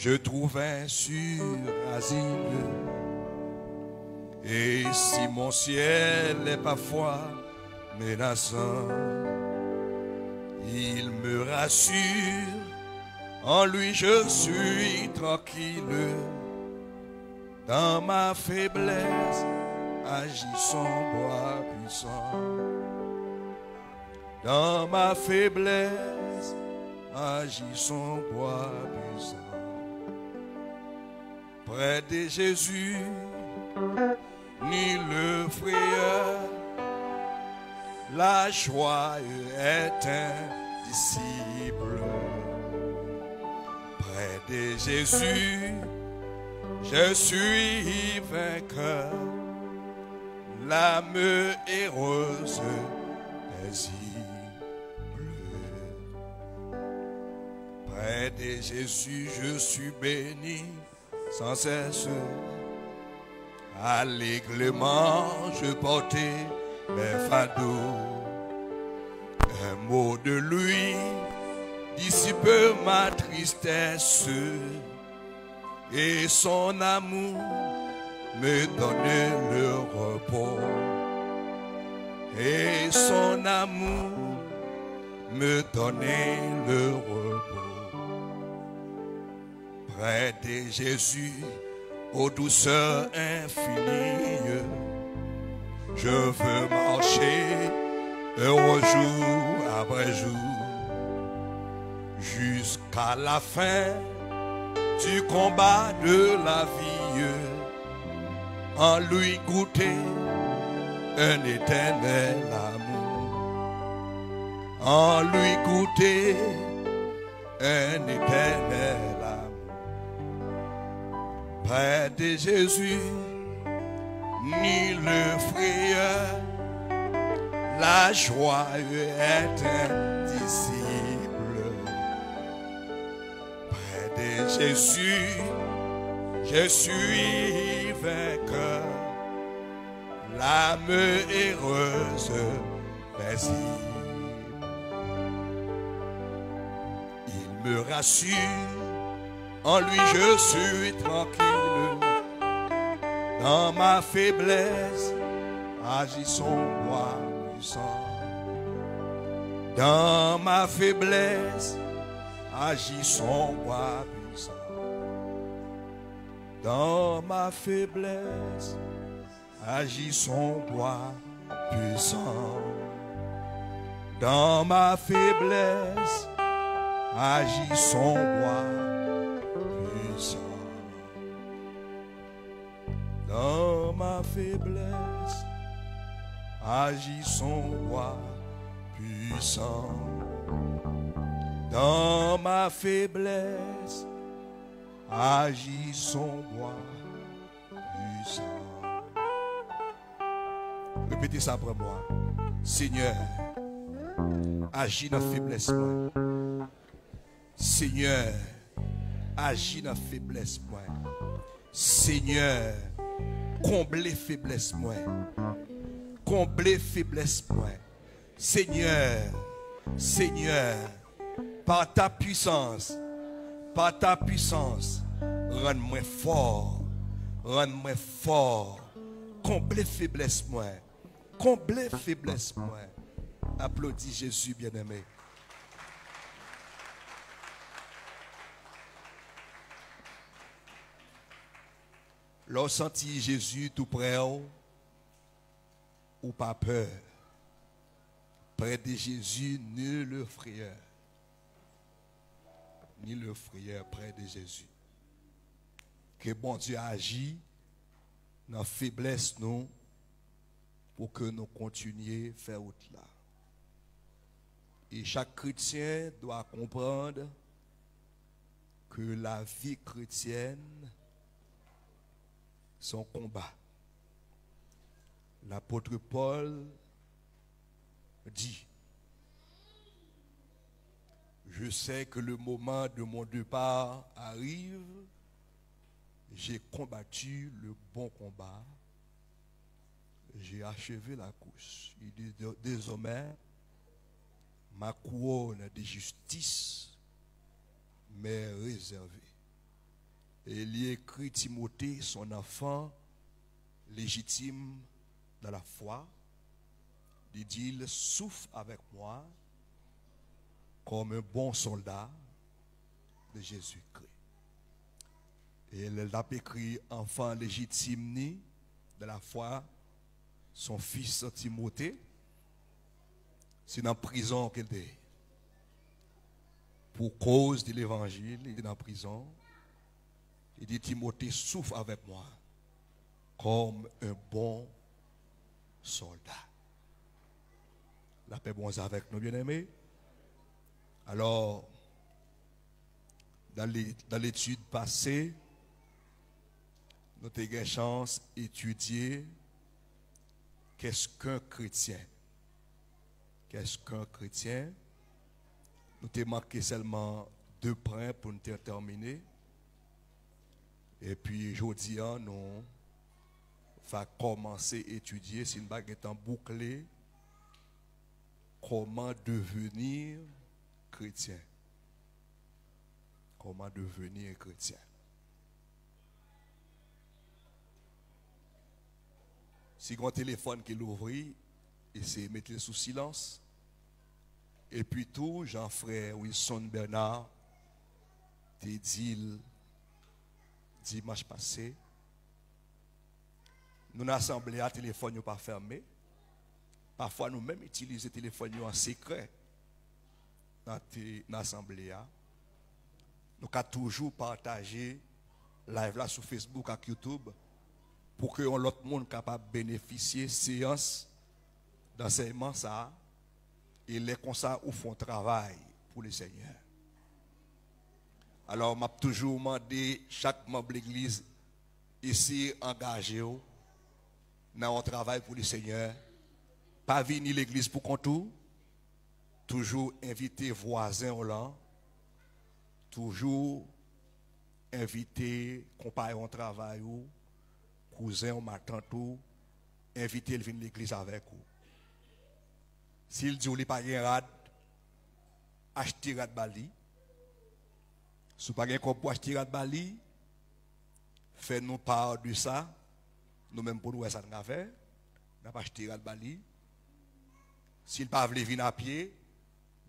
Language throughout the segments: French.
je trouve un sûr asile. Et si mon ciel est parfois menaçant, il me rassure, en lui je suis tranquille. Dans ma faiblesse, agit son bras puissant. Dans ma faiblesse, agit son bras puissant. Près de Jésus, ni le frayeur, la joie est indicible. Près de Jésus, je suis vainqueur, l'âme heureuse, paisible. Près de Jésus, je suis béni sans cesse. Allègrement, je portais mes fardeaux. Un mot de lui dissipe ma tristesse. Et son amour me donne le repos. Et son amour me donne le repos. Près de Jésus, aux douceurs infinies, je veux marcher heureux jour après jour, jusqu'à la fin du combat de la vie, en lui goûter un éternel amour, en lui goûter un éternel amour. Près de Jésus, ni le frayeur, la joie est indicible. Jésus, je suis vainqueur, l'âme heureuse, paisible. Il me rassure, en lui je suis tranquille. Dans ma faiblesse, agit son bras puissant. Dans ma faiblesse, agit son bras puissant. Dans ma faiblesse, agit son bras puissant. Dans ma faiblesse, agit son bras puissant. Dans ma faiblesse, agit son bras puissant. Dans ma faiblesse, agit son bras puissant. Répétez ça après moi. Seigneur, agis dans la faiblesse moi. Seigneur, agis dans la faiblesse moi. Seigneur, comblez faiblesse moi. Comblez faiblesse moi. Seigneur, Seigneur, par ta puissance, rends-moi fort, comblez faiblesse moi, comblez faiblesse moi. Applaudis Jésus bien-aimé. Lorsque senti Jésus tout près ou pas peur, près de Jésus ni le frayeur. Ni le frayeur près de Jésus. Que bon Dieu agit dans la faiblesse nous pour que nous continuions à faire autre là. Et chaque chrétien doit comprendre que la vie chrétienne, son combat. L'apôtre Paul dit: je sais que le moment de mon départ arrive. J'ai combattu le bon combat. J'ai achevé la course. Il dit désormais, ma couronne de justice m'est réservée. Et il écrit Timothée, son enfant légitime dans la foi. Il dit, il souffre avec moi comme un bon soldat de Jésus-Christ. Et il a écrit enfant légitime de la foi, son fils Timothée. C'est dans la prison qu'il est. Pour cause de l'évangile, il est dans la prison. Il dit, Timothée souffre avec moi comme un bon soldat. La paix bon avec nous, bien-aimés. Alors, dans l'étude passée, nous avons eu chance d'étudier qu'est-ce qu'un chrétien. Qu'est-ce qu'un chrétien? Nous avons marqué seulement 2 points pour nous terminer. Et puis, aujourd'hui, nous allons commencer à étudier, si nous avons bouclé, comment devenir chrétien. Comment devenir chrétien. Si vous avez un téléphone qui l'ouvre, essayez de mettre sous silence. Et puis tout, Jean-Frère Wilson Bernard, te dit dimanche passé, nous l'assemblée à téléphone pas fermé. Parfois nous même utilisons le téléphone en secret dans l'assemblée. Nous avons toujours partagé live là sur Facebook et YouTube pour que l'autre monde capable de bénéficier de séance d'enseignement ça. Et les comme ça où font travail pour le Seigneur. Alors, m'a toujours demandé chaque membre de l'église ici engagé dans un travail pour le Seigneur. Pas venir l'église pour contour. Toujours inviter voisins là. Toujours inviter compagnons au travail ou cousins ou ma tante ou inviter le venir l'église avec vous. S'il dit ou li pa gen rad, acheter rad bali. Si vous n'avez pas pour acheter rad bali, faites-nous part de ça. Nous-mêmes pour nous, ça nous a fait. Nous avons acheté rad bali. S'il ne pas venir à pied,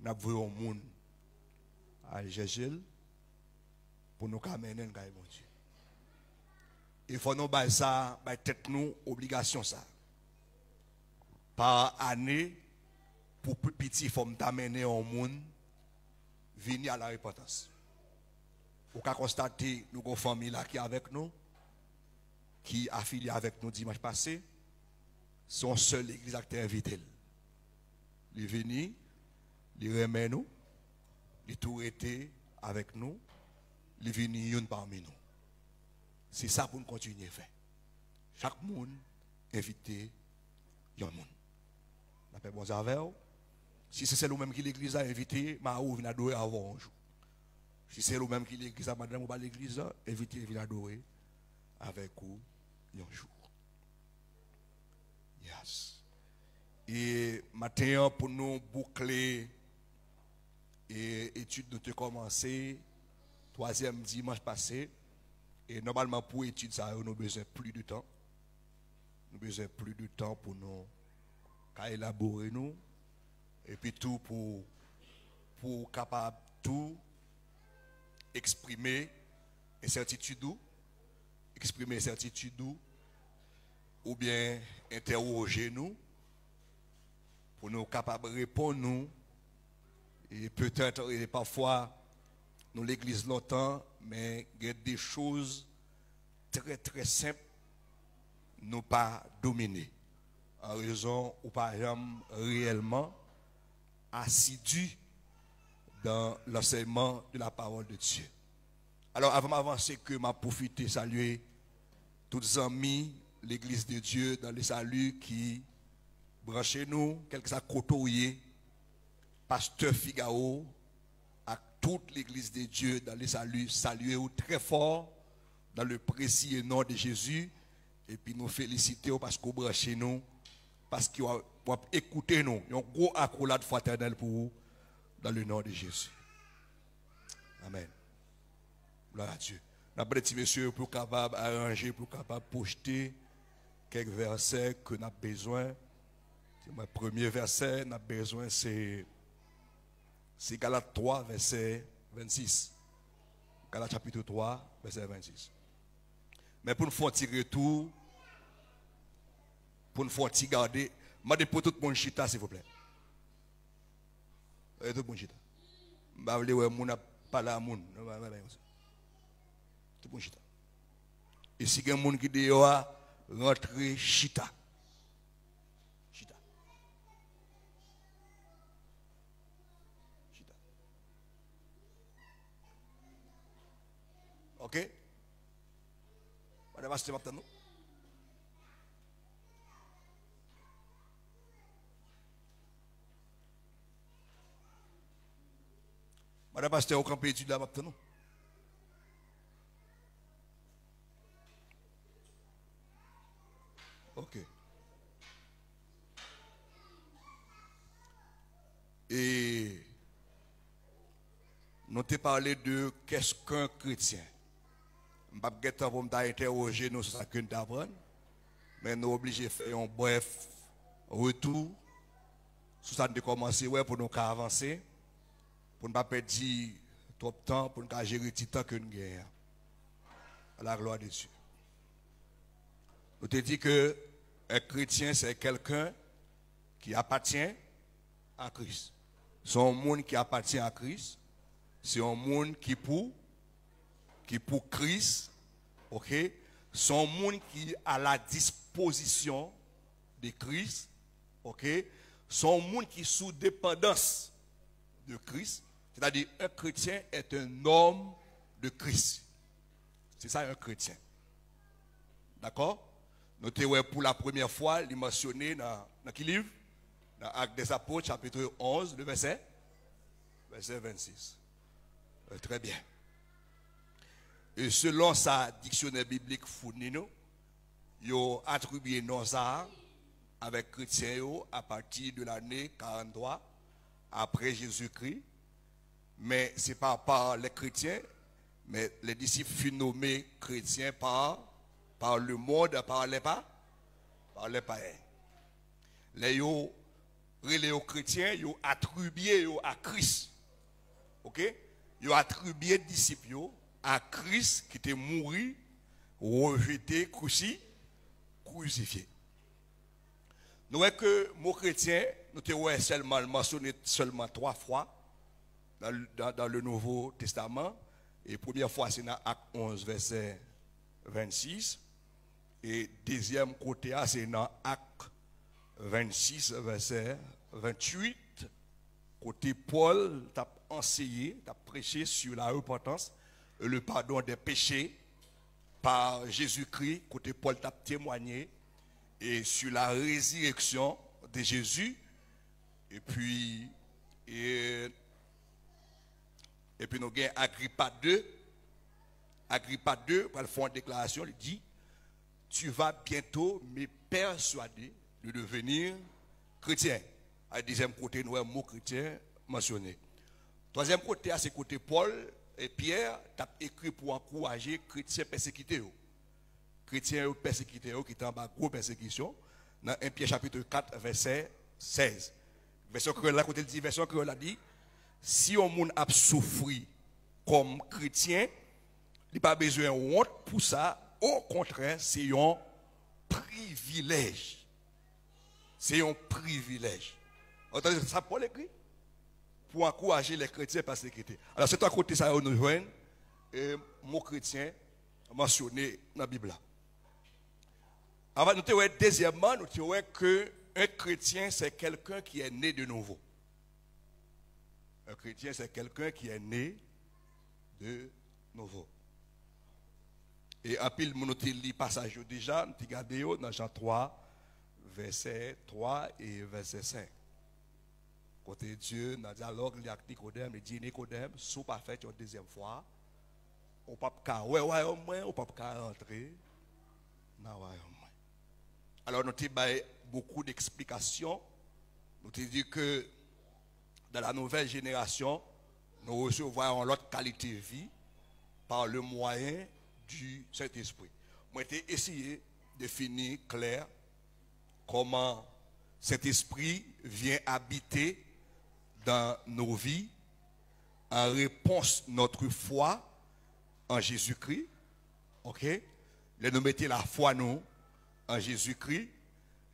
nous avons vu un monde à Jésus pour nous amener un gars, mon Dieu. Il faut nous bailler ça, bailler tête nous, obligation ça. Par année, pour petit forme d'amener au monde venir à la repentance. Vous pouvez constater nous avons une famille là qui est avec nous, qui est affiliée avec nous dimanche passé. Son seul église qui a invité. Il est venu, il remet nous, il est tout été avec nous, il est venu une parmi nous. C'est ça pour nous continuer à faire. Chaque monde invité un monde. On appelle bon avec. Si c'est celle même qui l'église a invité, ma ou vient adorer avant un jour. Si c'est le même qui l'église a madame ou pas l'église, invité vient adorer avec vous un jour. Yes. Et maintenant pour nous boucler et étude nous te commencer 3e dimanche passé et normalement pour étude ça nous avons besoin plus de temps. Nous avons besoin plus de temps pour nous élaborer nous. Et puis tout pour capable tout exprimer incertitude ou bien interroger nous pour nous capables de répondre nous et peut-être et parfois nous l'église longtemps mais il y a des choses très très simples nous pas dominer en raison ou par exemple réellement assidu dans l'enseignement de la parole de Dieu. Alors avant d'avancer que m'a profité saluer tous les amis l'église de Dieu dans les saluts qui branchent nous quelque soit côtoyer pasteur Figaro à toute l'église de Dieu dans les saluts saluer très fort dans le précieux nom de Jésus et puis nous féliciter parce que vous branchez nous parce que vous écoutez nous un gros accolade fraternelle pour vous dans le nom de Jésus. Amen. Gloire à Dieu. N'a pas petit monsieur pour capable arranger, pour capable projeter quelques versets que nous avons besoin. Le premier verset, nous avons besoin, c'est Galates 3, verset 26. Galates chapitre 3, verset 26. Mais pour nous faire un petit retour, pour nous faire un petit garder, je pour tout le monde chita, s'il vous plaît. Tout le monde chita. Je ne vais pas parler à moun. Tout le monde chita. Et si il y a des gens qui disent, rentrez chita. Chita. Chita. Ok? Madame Pasteur, maintenant. Madame Pasteur, au camp étude là maintenant. Ok. Et nous t'ai parlé de qu'est-ce qu'un chrétien. Je ne vais pas temps pour m'interroger nous sur ça que nous apprendre, mais nous sommes obligés de faire un bref retour sur ça de commencer pour nous avancer, pour ne pas perdre trop de temps, pour nous gérer le temps que nous gagnons. À la gloire de Dieu. Nous te dit que un chrétien, c'est quelqu'un qui appartient à Christ. C'est un monde qui appartient à Christ. C'est un monde qui pour Christ. Ok? C'est un monde qui est à la disposition de Christ. Ok? C'est un monde qui est sous dépendance de Christ. C'est-à-dire, un chrétien est un homme de Christ. C'est ça un chrétien. D'accord? Notez pour la première fois, il est mentionné dans quel livre? Dans Actes des Apôtres, chapitre 11, le verset 26. Très bien. Et selon sa dictionnaire biblique Fournino, il a attribué nos arts avec chrétiens à partir de l'année 43 après Jésus-Christ. Mais ce n'est pas par les chrétiens, mais les disciples furent nommés chrétiens par le monde, par les païens. Les chrétiens, ils ont attribué à Christ. Ok? Ils ont attribué disciples à Christ qui était mort, rejeté, crucifié. Nous voyons que le mot chrétien, nous avons seulement mentionné seulement 3 fois dans le Nouveau Testament. Et la première fois, c'est dans Acte 11, verset 26. Et deuxième côté, c'est dans Acte 26, verset 28. Côté Paul, tu as enseigné, tu as prêché sur la repentance et le pardon des péchés par Jésus-Christ. Côté Paul, tu as témoigné et sur la résurrection de Jésus. Et puis nous avons Agrippa 2. Agrippa 2, pour faire une déclaration, il dit: tu vas bientôt me persuader de devenir chrétien. À deuxième côté, nous avons le mot chrétien mentionné. Troisième côté, c'est côté Paul et Pierre, tu as écrit pour encourager les chrétiens persécutés. Chrétiens persécutés qui sont en bas de gros persécution. Dans 1 Pierre chapitre 4, verset 16. Version créole, côté dit, version créole a dit: si on monde a souffert comme chrétien, il n'y a pas besoin de honte pour ça. Au contraire, c'est un privilège. C'est un privilège. Entendez ça, Paul écrit pour encourager les chrétiens persécutés. Alors, c'est à côté ça, nous joignent et mot chrétien mentionné dans la Bible. Avant, nous avons deuxièmement, nous avons qu'un chrétien, c'est quelqu'un qui est né de nouveau. Un chrétien, c'est quelqu'un qui est né de nouveau. Et en pile, nous avons lu passage déjà, nous avons regardé dans Jean 3, verset 3 et verset 5. Côté Dieu, dans le dialogue, il y a Nicodème, il dit: Nicodème, si vous pas fait une deuxième fois, on ne peut pas rentrer dans le royaume. Alors, nous avons beaucoup d'explications. Nous avons dit que dans la nouvelle génération, nous recevons l'autre qualité de vie par le moyen du Saint-Esprit. Moi, j'ai essayé de définir clair comment Saint-Esprit vient habiter dans nos vies en réponse à notre foi en Jésus-Christ. Ok? Là, nous mettons la foi nous en Jésus-Christ.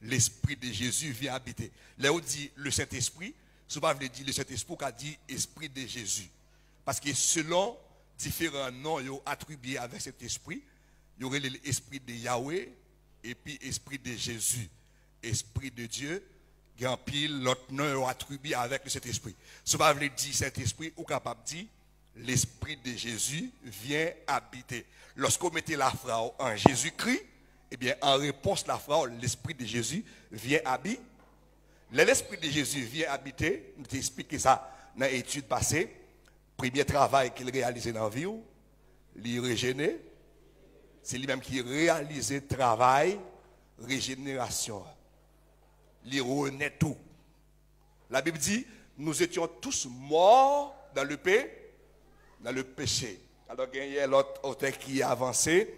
L'Esprit de Jésus vient habiter. Là, on dit le Saint-Esprit. Souvent, on dit le Saint-Esprit, on dit Esprit de Jésus. Parce que selon différents noms attribués avec cet esprit, il y aurait l'esprit de Yahweh et puis l'esprit de Jésus. Esprit de Dieu, il y a un pile, l'autre nom attribué avec cet esprit. Souvent, on dit cet esprit, ou capable de dire l'Esprit de Jésus vient habiter. Lorsqu'on mettait la phrase en Jésus-Christ, eh bien, en réponse à la phrase, l'Esprit de Jésus vient habiter. L'Esprit de Jésus vient habiter, nous t'ai expliqué ça dans l'étude passée. Premier travail qu'il réalisait dans la vie, il régénérer. C'est lui-même qui réalisait le travail, régénération. Il renaît tout. La Bible dit, nous étions tous morts dans le péché. Alors, il y a l'autre auteur qui a avancé,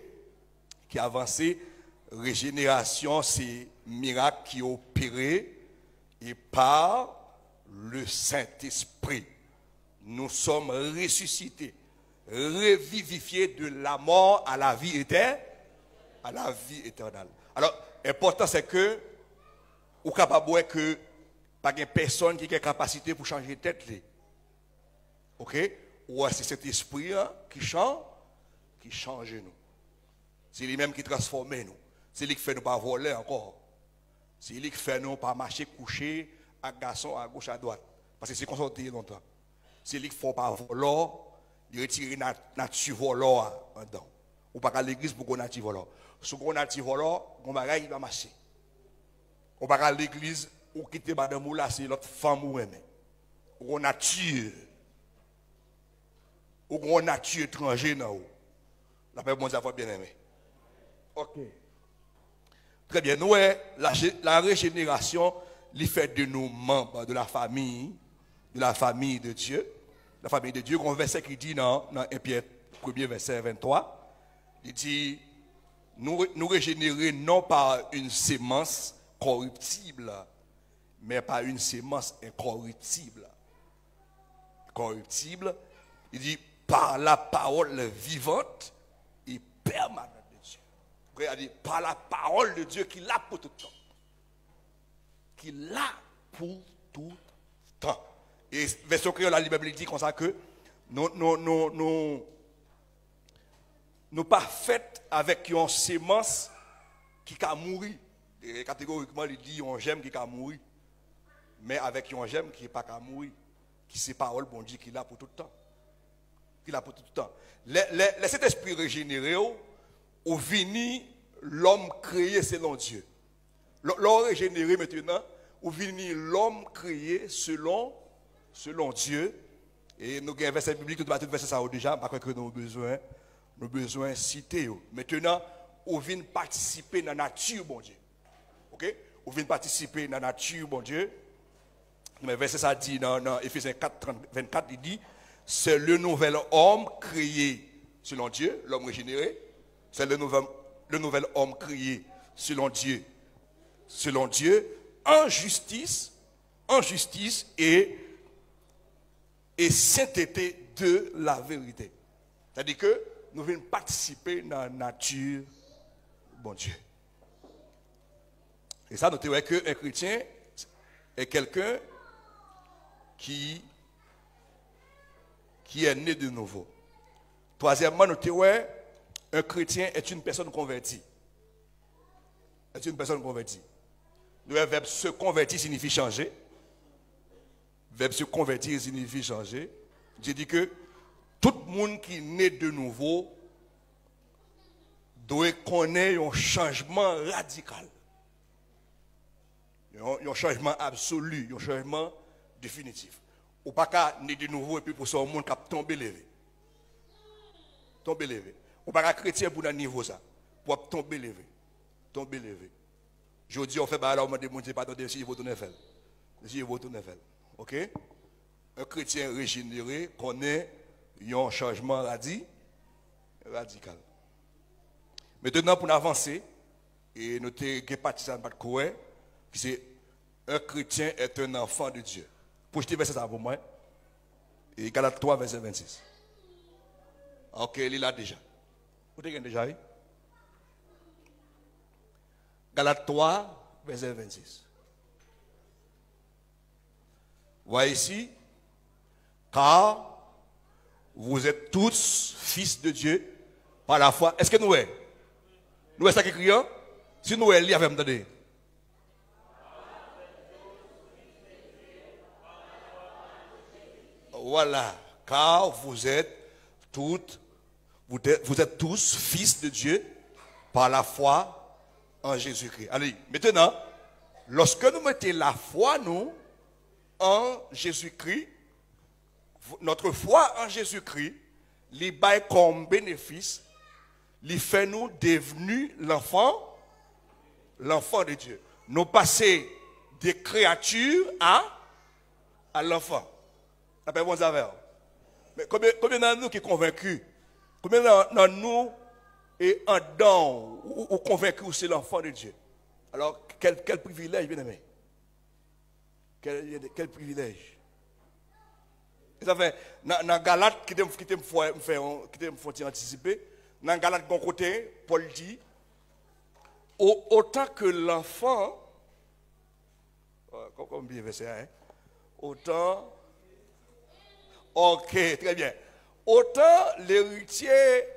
régénération, c'est miracle qui est opéré et par le Saint-Esprit. Nous sommes ressuscités, revivifiés de la mort à la vie éternelle. Alors, l'important c'est que, ou capable que pas de personne qui a capacité pour changer de tête. Ok? Ou c'est cet esprit qui change nous. C'est lui-même qui transforme nous. C'est lui qui fait nous pas voler encore. C'est lui qui fait nous pas marcher coucher à garçon à gauche à droite. Parce que c'est comme ça qu'on longtemps. C'est lui qui fait pas voler, il retire la nature voler en dedans. Ou pas à l'église pour qu'on nature voler. Si on nature voler, on va il va marcher. On va à l'église ou quitter madame ou là c'est l'autre femme ou même. Ou on nature. Ou on nature étranger dans ou. La paix bon ça va bien aimé. OK. Très bien. Nous, la régénération, il fait de nous membres de la famille de Dieu. La famille de Dieu, un verset qui dit dans 1 Pierre 1er verset 23, il dit, nous régénérer non par une sémence corruptible, mais par une sémence incorruptible. Corruptible, il dit, par la parole vivante et permanente. Par la parole de Dieu qui l'a pour tout temps. Qui l'a pour tout temps. Et version créole, la Bible dit comme ça que nous pas fait avec une sémence qui a mouru. Et catégoriquement, il dit un gemme qui a mouru. Mais avec un gemme qui n'est pas qu'à mourir. Qui c'est parole, bon Dieu, qui l'a pour tout le temps. Qui l'a pour tout le temps. Cet esprit régénéré, au vini l'homme créé selon Dieu. L'homme régénéré maintenant, au vini l'homme créé selon Dieu. Et nous avons un verset biblique, nous avons verset ça déjà, parce que nous avons besoin de citer. Maintenant, on vient participer dans la nature, bon Dieu. Ok? On vient participer dans la nature, bon Dieu. Mais verset ça dit dans Éphésiens 4, 24, il dit, c'est le nouvel homme créé selon Dieu, l'homme régénéré. C'est le nouvel homme créé selon Dieu, en justice et sainteté de la vérité. C'est-à-dire que nous venons participer dans la nature, bon Dieu. Et ça, nous disons qu'un chrétien est quelqu'un qui est né de nouveau. Troisièmement, nous disons un chrétien est une personne convertie. Est une personne convertie. Le verbe se convertir signifie changer. Le verbe se convertir signifie changer. J'ai dit que tout le monde qui est né de nouveau doit connaître un changement radical. Un changement absolu, un changement définitif. Ou pas qu'à né de nouveau et puis pour ça, le monde qui a tombé levé. Tombé levé. Ou pas chrétien pour un niveau ça. Pour tomber levé. Tomber levé. Je dis, on fait bah alors, on demande pas de si je vais tourner faire. Si je vais tourner faire. OK? Un chrétien régénéré connaît un changement radical. Maintenant, pour nous avancer, et nous avons partisan de Koué, qui c'est un chrétien est un enfant de Dieu. Projetez verset ça pour moi. Et Galates 3, verset 26. Ok, il est là déjà. Vous avez déjà vu? Galates 3, verset 26. Voyez ici, car vous êtes tous fils de Dieu par la foi. Est-ce que nous sommes? Nous sommes ça qui écrit? Si nous sommes, il y avait me. Voilà, car vous êtes tous fils de Dieu par la foi en Jésus-Christ. Allez, maintenant, lorsque nous mettons la foi, nous, en Jésus-Christ, notre foi en Jésus-Christ, lui bail comme bénéfice, lui fait nous devenir l'enfant de Dieu. Nous passer des créatures à l'enfant. Après, bon, mais combien d'entre nous qui sont convaincus? Combien d'entre nous est en dedans ou convaincus que c'est l'enfant de Dieu? Alors, quel privilège, bien aimé? Quel privilège. Et ça fait, dans Galate, qui te me anticiper, dans Galate, bon côté, Paul dit, autant que l'enfant, comme bien verset, hein, autant. Ok, très bien. Autant l'héritier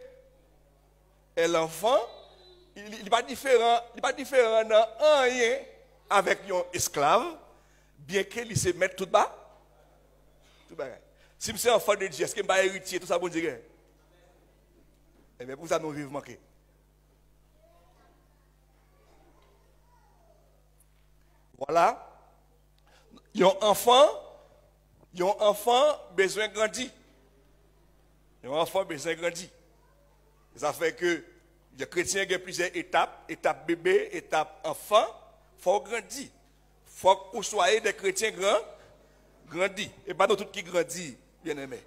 et l'enfant, il n'est pas différent dans rien avec un esclave, bien qu'il se mette tout bas. Tout bas. Si je suis enfant de Dieu, est-ce que je suis héritier, tout ça, bon Dieu? Eh bien, pour ça, nous vivons manqués. Voilà. Il y a un enfant besoin de grandir. Un enfant besoin de grandir. Ça fait que les chrétiens ont plusieurs étapes. Étape bébé, étape enfant. Il faut grandir. Il faut que vous soyez des chrétiens grandis. Et pas nous tous qui grandissent, bien aimés.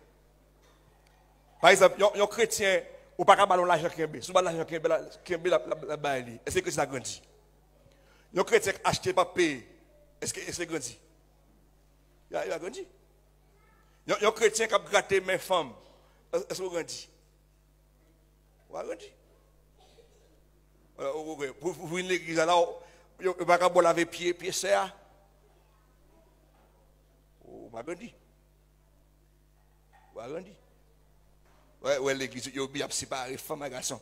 Par exemple, un chrétien, ou pas qu'à ballon l'argent qui est. Si vous avez l'argent qui est la baille, est-ce que ça grandit? Un chrétien qui achète pas payer, est-ce que c'est grandi? Il a grandi. Un chrétien qui a gratté mes femmes, est-ce qu'on grandit? On a grandi. Vous venez l'église là, vous ne pouvez pas laver pied serre. On a grandi. On a grandi. Ouais, l'église, il y a bien séparé femmes et garçons.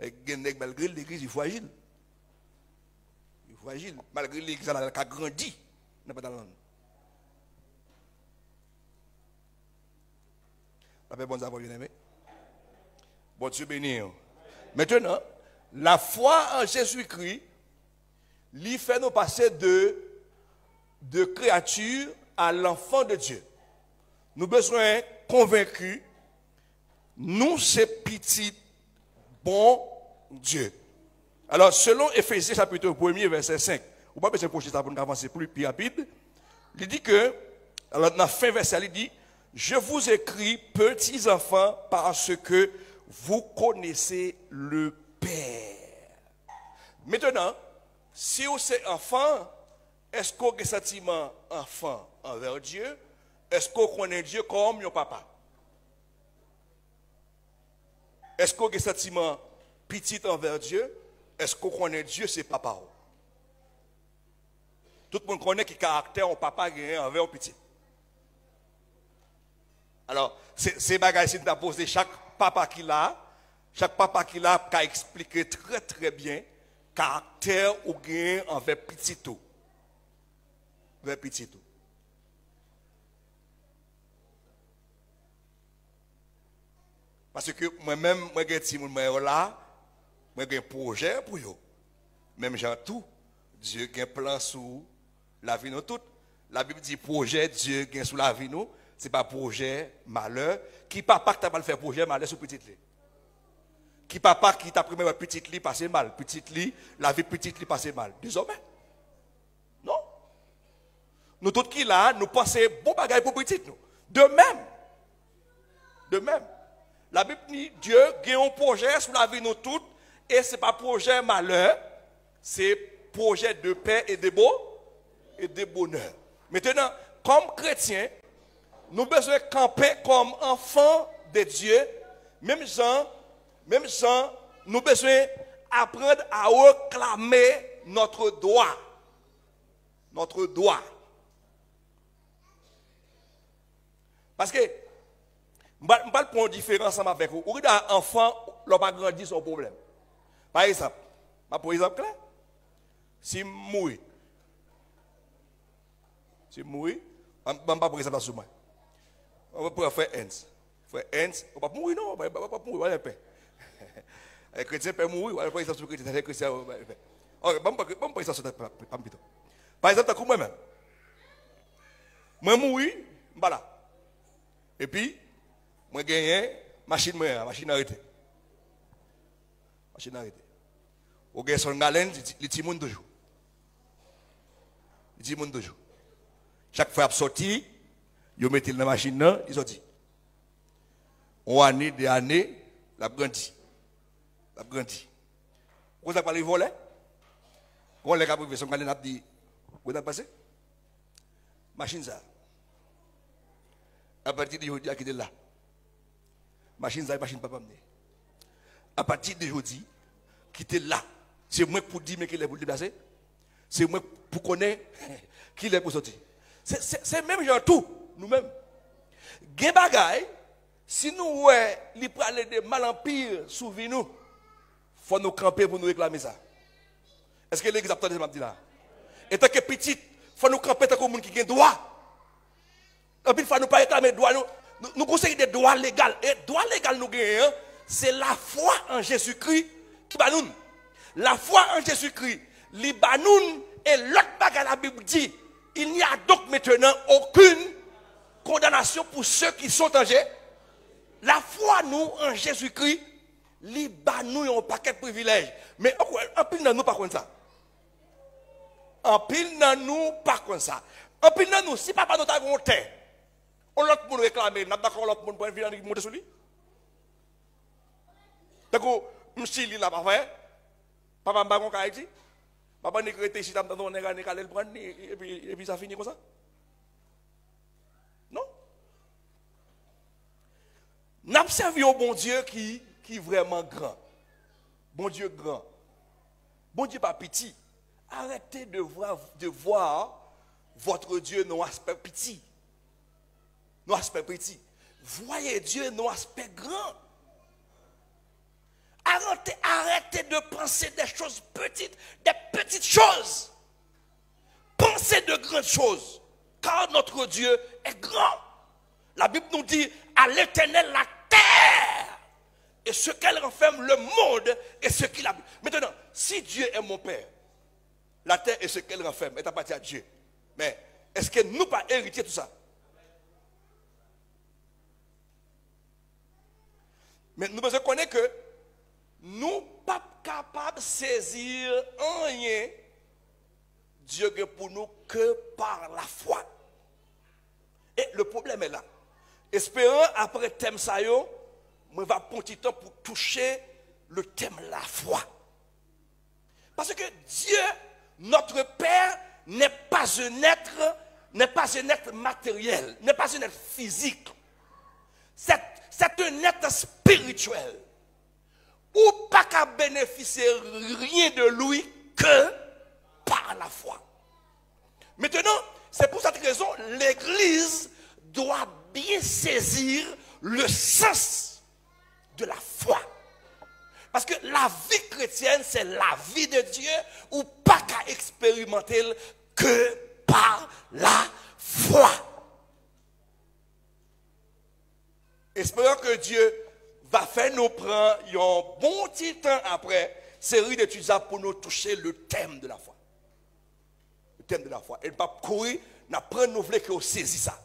Et malgré l'église, il faut agir. Il faut agir. Malgré l'église, elle a grandi. N'a pas d'allemand. Bon Dieu bien-aimé. Bon Dieu béni. Maintenant, la foi en Jésus-Christ lui fait nous passer de créature à l'enfant de Dieu. Nous besoin convaincus, nous c'est petit bon Dieu. Alors, selon Éphésiens chapitre 1er, verset 5, on va pas projeter ça pour nous avancer plus rapide. Il dit que, alors dans la fin verset, il dit, je vous écris, petits enfants, parce que vous connaissez le Père. Maintenant, si vous êtes enfant, est-ce que vous avez un sentiment enfant envers Dieu? Est-ce que vous connaissez Dieu comme votre papa? Est-ce que vous avez un sentiment petit envers Dieu? Est-ce que vous connaissez Dieu, c'est papa? Tout le monde connaît quel caractère un papa a envers un petit. Alors, ces bagages, si nous avons posé chaque papa qui a expliqué très très bien le caractère ou gain envers petit tout. Envers petit tout. Parce que moi-même, moi j'ai un projet pour eux. Même genre tout, Dieu a un plan sur la vie nous toute. La Bible dit projet Dieu a sur la vie nous. Ce n'est pas projet malheur. Qui papa qui t'a pas fait projet malheur sur petite lit? Qui papa qui t'a pris petite lit passé mal? Petite lit, la vie petite lit passé mal. Désormais. Non. Nous tous qui là, nous pensons bon bagage pour petite nous. De même. La Bible dit Dieu a un projet sur la vie nous toutes Et ce n'est pas projet malheur, c'est projet de paix et de bonheur. Maintenant, comme chrétiens, nous avons besoin de camper comme enfants de Dieu. Même gens, nous avons besoin d'apprendre à réclamer notre droit. Notre droit. Parce que, je ne vais pas prendre une différence avec vous. Vous regardez un enfant, il n'a pas grandi son problème. Par exemple, pour exemple, si je mourir, je ne vais pas prendre exemple sur moi. On va faire Hens. Frère Hens, on va pas mourir, non, on va pas mourir, on va pas. Les chrétiens peuvent mourir, on va pas exemple sur les chrétiens, les chrétiens, on va pas. Ok, on va pas exemple sur par exemple, comme moi-même. Moi, mourir, je suis là. Et puis, moi, je gagne machine arrêtée. Machine arrêtée. Au gars, son galène, il dit monde toujours. Il dit monde toujours. Chaque fois qu'il sorti, il met dans la machine, il sorti. On année, des années, la grandi. La grandi. Vous avez parlé de voler? Quand les gars son galène a dit, vous avez passé? Machine ça. À partir de aujourd'hui, qui est là. Machine ça, machine pas m'amener. À partir de aujourd'hui, qui était là. C'est moi pour dire qu'il est pour le déplacer. C'est moi pour connaître qu'il est pour sortir. C'est même genre tout, nous-mêmes. Gen bagay, si nous ouais, li parler de mal en pire, souvenez-nous, il faut nous camper pour nous réclamer ça. Est-ce que l'église a entendu ce que je dis là? Et tant que petit, il faut nous camper tant que monde qui a droit. Et puis il faut nous pas réclamer droit. Nous conseillons des droits légaux. Et droits légaux nous gagnons, c'est la foi en Jésus-Christ qui va nous. La foi en Jésus-Christ, Libanoun et l'autre bagage la Bible dit, il n'y a donc maintenant aucune condamnation pour ceux qui sont en Jésus. La foi nous en Jésus-Christ, Libanoun ont un paquet de privilèges. Mais en pile dans nous pas comme ça. En pile dans nous pas comme ça. En pile dans nous, si papa nous t'a monté, on l'autre monde réclamer, n'a d'accord l'autre monde pour venir monter sur lui. D'accord, m'si li là pas vrai. Papa m'a gon ka dit. Papa n'est que ici dans on est calé le prendre et puis ça finit comme ça. Non. N'observez au bon Dieu qui est vraiment grand. Bon Dieu grand. Bon Dieu pas petit. Arrêtez de voir votre Dieu non aspect petit. Non aspect petit. Voyez Dieu non aspect grand. Arrêtez de penser des choses petites, des petites choses. Pensez de grandes choses. Car notre Dieu est grand. La Bible nous dit, à l'Éternel la terre et ce qu'elle renferme, le monde et ce qu'il habite. Maintenant, si Dieu est mon Père, la terre et ce qu'elle renferme est appartient à Dieu. Mais est-ce que nous pas héritiers de tout ça? Mais nous devons connaître que nous ne sommes pas capables de saisir rien Dieu pour nous que par la foi. Et le problème est là. Espérant après le thème ça, je vais prendre un petit temps pour toucher le thème la foi. Parce que Dieu, notre Père, n'est pas un être matériel, n'est pas un être physique. C'est un être spirituel. Ou pas qu'à bénéficier rien de lui que par la foi. Maintenant, c'est pour cette raison l'Église doit bien saisir le sens de la foi. Parce que la vie chrétienne, c'est la vie de Dieu ou pas qu'à expérimenter que par la foi. Espérons que Dieu va faire nous prendre un bon petit temps après série d'études pour nous toucher le thème de la foi. Le thème de la foi. Et ne pas courir, n'apprendre nous voulons qu'on saisit ça.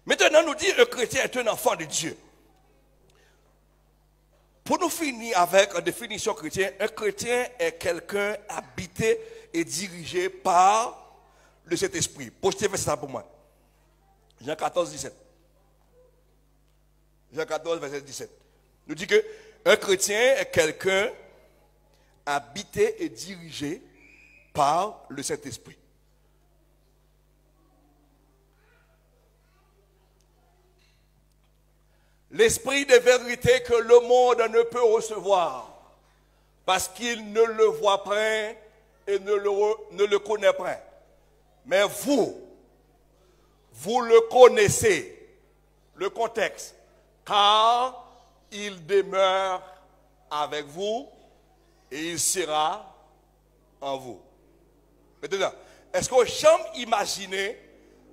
Maintenant, nous dit un chrétien est un enfant de Dieu. Pour nous finir avec une définition chrétienne, un chrétien est quelqu'un habité et dirigé par le Saint-Esprit. Postez ça pour moi. Jean 14, 17. Jean 14, verset 17. Nous dit que un chrétien est quelqu'un habité et dirigé par le Saint-Esprit. L'esprit de vérité que le monde ne peut recevoir parce qu'il ne le voit point et ne le connaît point. Mais vous le connaissez, le contexte, car il demeure avec vous et il sera en vous. Maintenant, est-ce qu'on jamais imaginer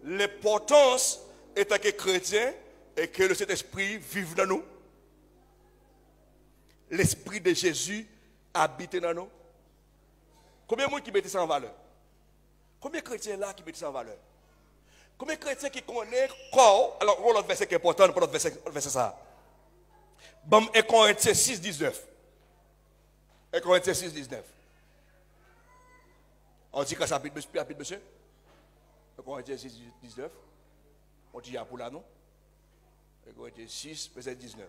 l'importance étant que chrétien et que le Saint-Esprit vive dans nous? L'Esprit de Jésus habite dans nous. Combien de monde qui mettent ça en valeur? Combien de chrétiens là qui mettent ça en valeur? Combien de chrétiens qui connaissent corps? Alors, on l'autre verset qui est important pour l'autre verset ça. Bon, 1 Corinthiens 6, 19. 1 Corinthiens 6, 19. On dit que ça habite, monsieur? 1 Corinthiens 6, 19. On dit à pour là, non? 1 Corinthiens 6, verset 19.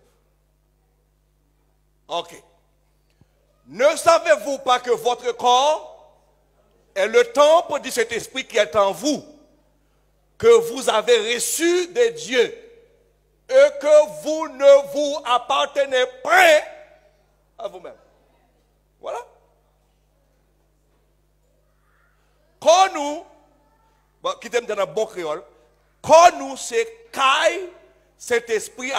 Ok. Ne savez-vous pas que votre corps est le temple de cet esprit qui est en vous, que vous avez reçu de Dieu, et que vous ne vous appartenez pas à vous-même? Voilà. Quand nous, qui t'aime dans un bon créole, quand nous, c'est caille, cet esprit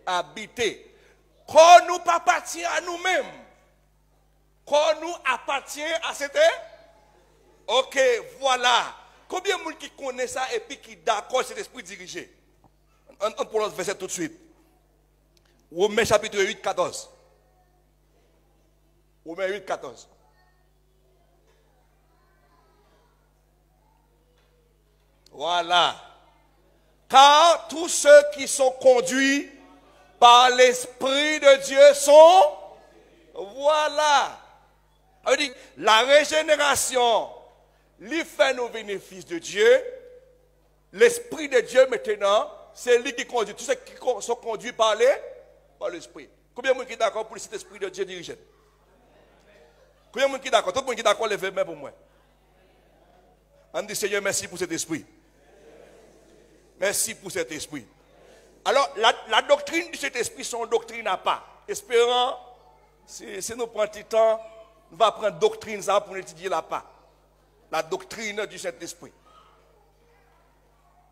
habité. Quand nous pas appartient à nous-mêmes, quand nous appartient à cet esprit, ok, voilà. Combien de monde qui connaît ça et puis qui d'accord cet esprit dirigé? On prend le verset tout de suite. Romains chapitre 8, 14. Romains 8, 14. Voilà. Car tous ceux qui sont conduits par l'Esprit de Dieu sont... Voilà. On dit, la régénération, lui fait nos bénéfices de Dieu. L'Esprit de Dieu maintenant, c'est lui qui conduit. Tous ceux qui sont conduits par l'Esprit. Combien de monde qui est d'accord pour cet Esprit de Dieu dirigé? Combien de monde qui est d'accord? Tout le monde qui est d'accord, levez les mains pour moi. On dit, Seigneur, merci pour cet esprit. Merci pour cet esprit. Alors, la doctrine de cet esprit, son doctrine à pas. Espérant, si nous prenons du temps, nous allons prendre doctrine ça pour étudier la pas. La doctrine du Saint-Esprit.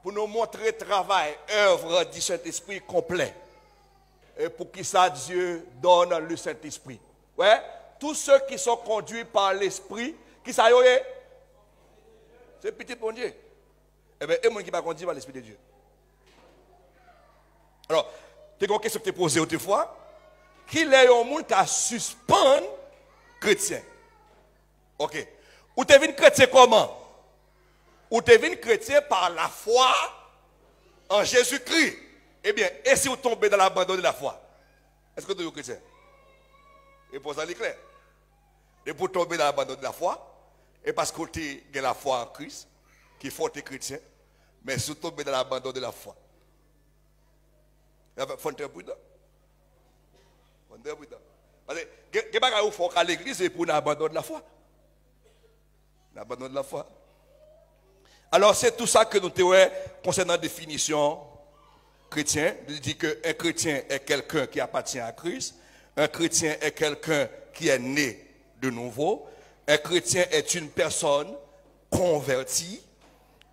Pour nous montrer travail, œuvre du Saint-Esprit complet. Et pour qui ça Dieu donne le Saint-Esprit. Ouais? Tous ceux qui sont conduits par l'Esprit, qui ça y est? C'est petit bon Dieu. Eh bien, et moi qui va conduire par l'Esprit de Dieu. Alors, tu as une question que tu as posée autrefois. Qui est un monde qui a suspendu chrétien? Ok. Ou tu es venu chrétien comment? Ou tu es venu chrétien par la foi en Jésus-Christ? Eh bien, et si vous tombez dans l'abandon de la foi? Est-ce que tu es chrétien? Et pour ça, c'est clair. Et pour tomber dans l'abandon de la foi, et parce que tu as la foi en Christ, qui faut être chrétien, mais si vous tombez dans l'abandon de la foi, il faut être très prudent. Il faut être très prudent. Parce que, ce qu'il faut à l'église, c'est pour l'abandon de la foi. L'abandon de la foi. Alors, c'est tout ça que nous avons concernant la définition chrétien. Il dit qu'un chrétien est quelqu'un qui appartient à Christ. Un chrétien est quelqu'un qui est né de nouveau. Un chrétien est une personne convertie.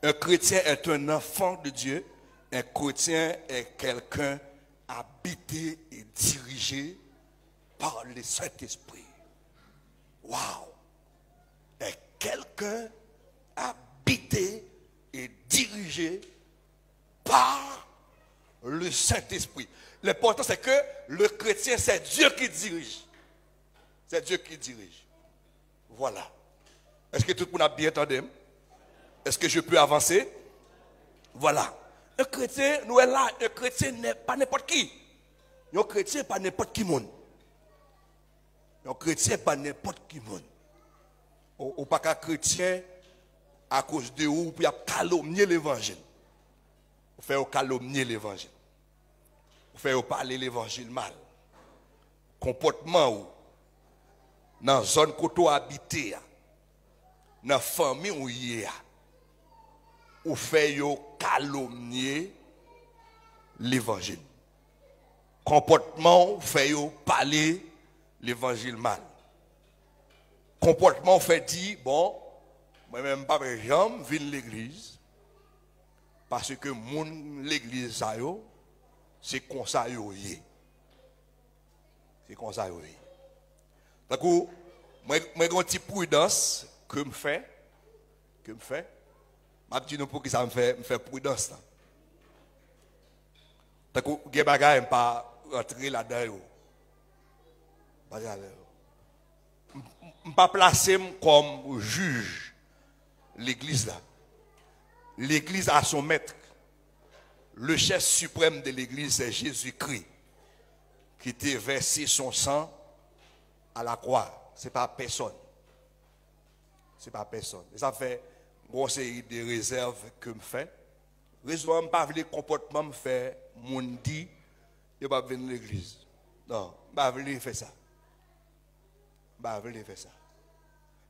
Un chrétien est un enfant de Dieu. Un chrétien est quelqu'un habité et dirigé par le Saint-Esprit. Waouh! Est quelqu'un habité et dirigé par le Saint-Esprit. L'important, c'est que le chrétien, c'est Dieu qui dirige. C'est Dieu qui dirige. Voilà. Est-ce que tout le monde a bien entendu? Est-ce que je peux avancer? Voilà. Un chrétien, nous est là. Un chrétien n'est pas n'importe qui. Un chrétien n'est pas n'importe qui monde. Un chrétien n'est pas n'importe qui monde. Ou pas qu'un chrétien, à cause de vous, pour calomnier l'évangile. Vous faites calomnier l'évangile. Vous faites parler l'évangile mal. Comportement ou dans la zone côté habité, dans la famille où il y a, ou fait yo calomnier l'évangile. Comportement fait yo parler l'évangile mal. Comportement fait dire, bon, moi-même pas jamais venir l'église, parce que l'église, c'est comme ça yo yé. C'est comme ça yo yé. Donc, moi, j'ai une petite prudence que je fais. Je dis pour que ça me fait prudence. Donc, il y a des choses qui pas rentrer là-dedans. Je ne pas placer comme juge l'église là. L'église a son maître. Le chef suprême de l'église, c'est Jésus-Christ, qui t'a versé son sang à la croix. Ce n'est pas personne. Ce n'est pas personne. Et ça fait une série de réserves que je fais. Raison, je ne pas le comportement me fait, mon dit, je ne vais pas venir à l'église. Non, je ne vais pas faire ça. Je ne vais pas faire ça.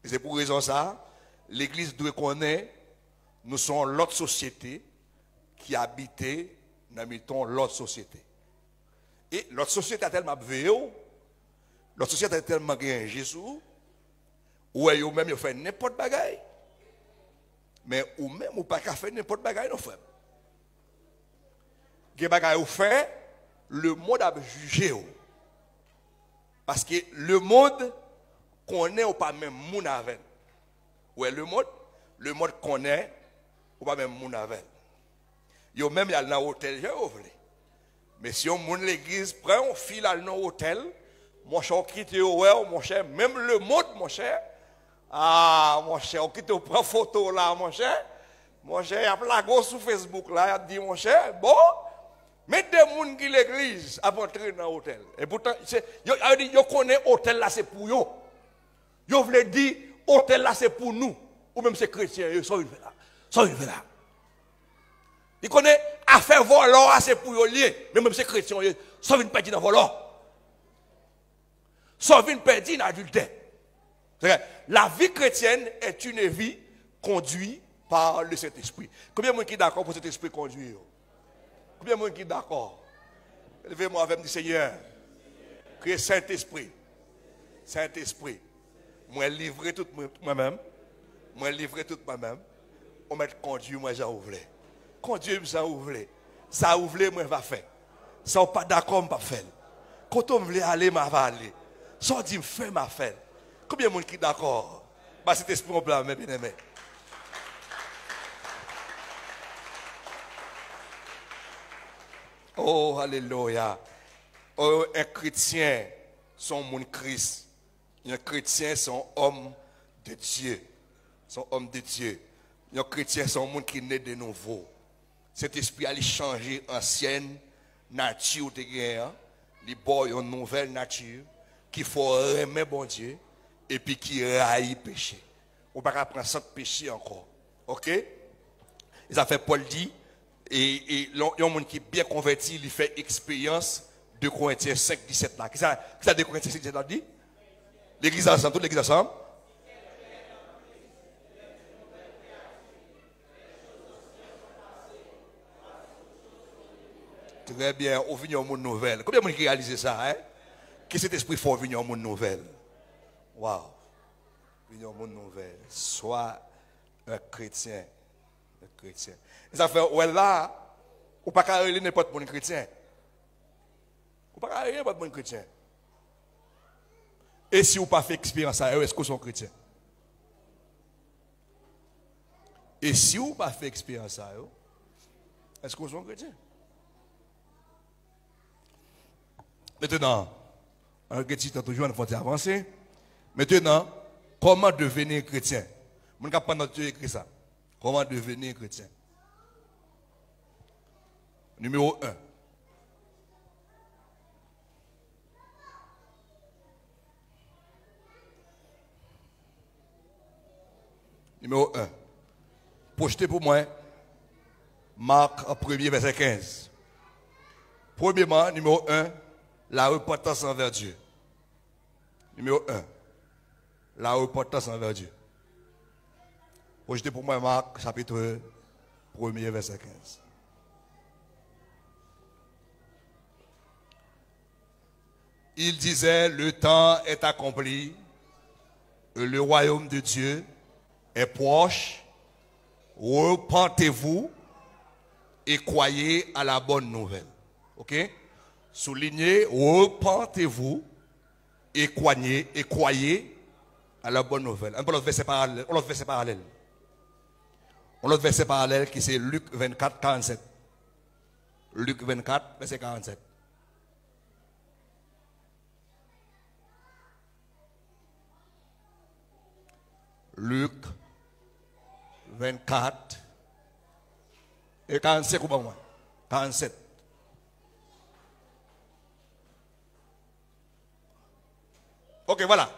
Et c'est pour raison ça, l'église doit connaître, nous sommes l'autre société qui habite dans l'autre société. Et l'autre société a tellement vécu, l'autre société a tellement gagné Jésus, ou même ils fait n'importe quoi. Mais ou même ou pas qu'à faire n'importe quoi, non frère. Des bagailles ou fait, le monde a jugé. Parce que le monde connaît ou pas même moun avec. Ouais, le monde connaît ou pas même moun avec. Yo même y a dans l'hôtel, je veux. Mais si on monte l'église, prend on file dans l'hôtel, mon cher, on quitte mon cher, même le monde, mon cher. Ah, mon cher, on quitte, on prend photo là, mon cher. Mon cher, il y a la gosse sur Facebook là, il a dit, mon cher, bon, mettez des gens qui l'église à entrer dans l'hôtel. Et pourtant, yo connaît l'hôtel là, c'est pour eux. Yo voulait dire, l'hôtel là, c'est pour nous. Ou même c'est chrétien, ils sont là. Là. Il connaît affaire volant, c'est pour eux lié. Mais même c'est chrétien, ils sont une perdre dans volant. Sauf une perdre dans adultère. La vie chrétienne est une vie conduite par le Saint-Esprit. Combien de gens sont d'accord pour cet esprit conduit? Combien de gens sont d'accord? Levez-moi avec le Seigneur. Que Saint-Esprit. Saint-Esprit. Moi livrer tout moi-même. Moi livrer tout moi-même. On met conduire moi j'en ouvre. Conduire ça ouvre. Ça ouvre moi va faire. Ça pas d'accord me pas faire. Quand on veut aller m'a va aller. Ça dit me faire m'a faire. Combien de gens sont d'accord? Bah cet esprit on plan mes bien-aimés. Oh, alléluia. Oh, un chrétien, son mon Christ. Un chrétien, son homme de Dieu. Son homme de Dieu. Un chrétien, son monde qui naît de nouveau. Cet esprit a changé ancienne nature de guerre. Il boit une nouvelle nature qui faut aimer bon Dieu et puis qui raille péché. On ne peut pas prendre ça de péché encore. Ok? Et ça fait Paul dit. Et il y a un monde qui est bien converti, il fait expérience de Corinthiens 5, 17 là. Qu'est-ce que ça de Corinthiens 5, 17 là dit? L'église ensemble, toute l'église ensemble. Très bien, on vient au monde nouvelle. Combien de gens qui réalisent ça? Hein? Que cet esprit fort vient au monde nouvelle. Waouh! Vient au monde nouvelle. Soit un chrétien. Un chrétien. Ça fait, ouais là, ou pas qu'à aller n'importe quel chrétien. Ou pas qu'à aller n'importe quel chrétien. Et si vous pas fait expérience à eux, est-ce que vous êtes chrétien? Et si vous pas fait expérience à eux, est-ce que vous êtes chrétien? Maintenant, on a toujours une fois avancé. Maintenant, comment devenir chrétien? Je ne sais pas écrit ça. Comment devenir chrétien? Numéro 1. Numéro 1. Projetez pour moi Marc 1er verset 15. Premièrement, numéro 1, la repentance envers Dieu. Numéro 1, la repentance envers Dieu. Projetez pour moi Marc, chapitre 1er, verset 15. Il disait, le temps est accompli, le royaume de Dieu est proche, repentez-vous et croyez à la bonne nouvelle. Ok? Soulignez, repentez-vous et croyez à la bonne nouvelle. Un peu l'autre verset parallèle. On l'autre verset parallèle qui c'est Luc 24, 47. Luc 24, verset 47. Luc 24 et 47 ou pas moi? 47. Ok, voilà.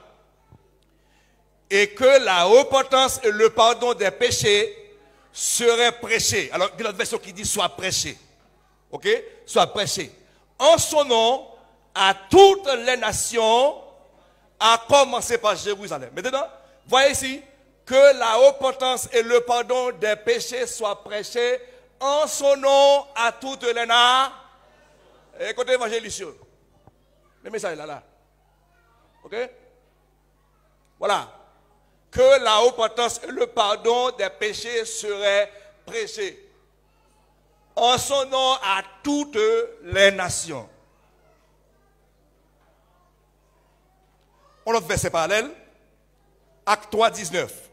Et que la repentance et le pardon des péchés seraient prêchés. Alors, il y a une version qui dit soit prêché. Ok? Soit prêché. En son nom, à toutes les nations, à commencer par Jérusalem. Maintenant, voyez ici, que la repentance et le pardon des péchés soient prêchés en son nom à toutes les nations. Écoutez l'évangéliste. Le message est là. Ok? Voilà. Que la repentance et le pardon des péchés seraient prêchés en son nom à toutes les nations. On a verset parallèle. Acte 3, 19.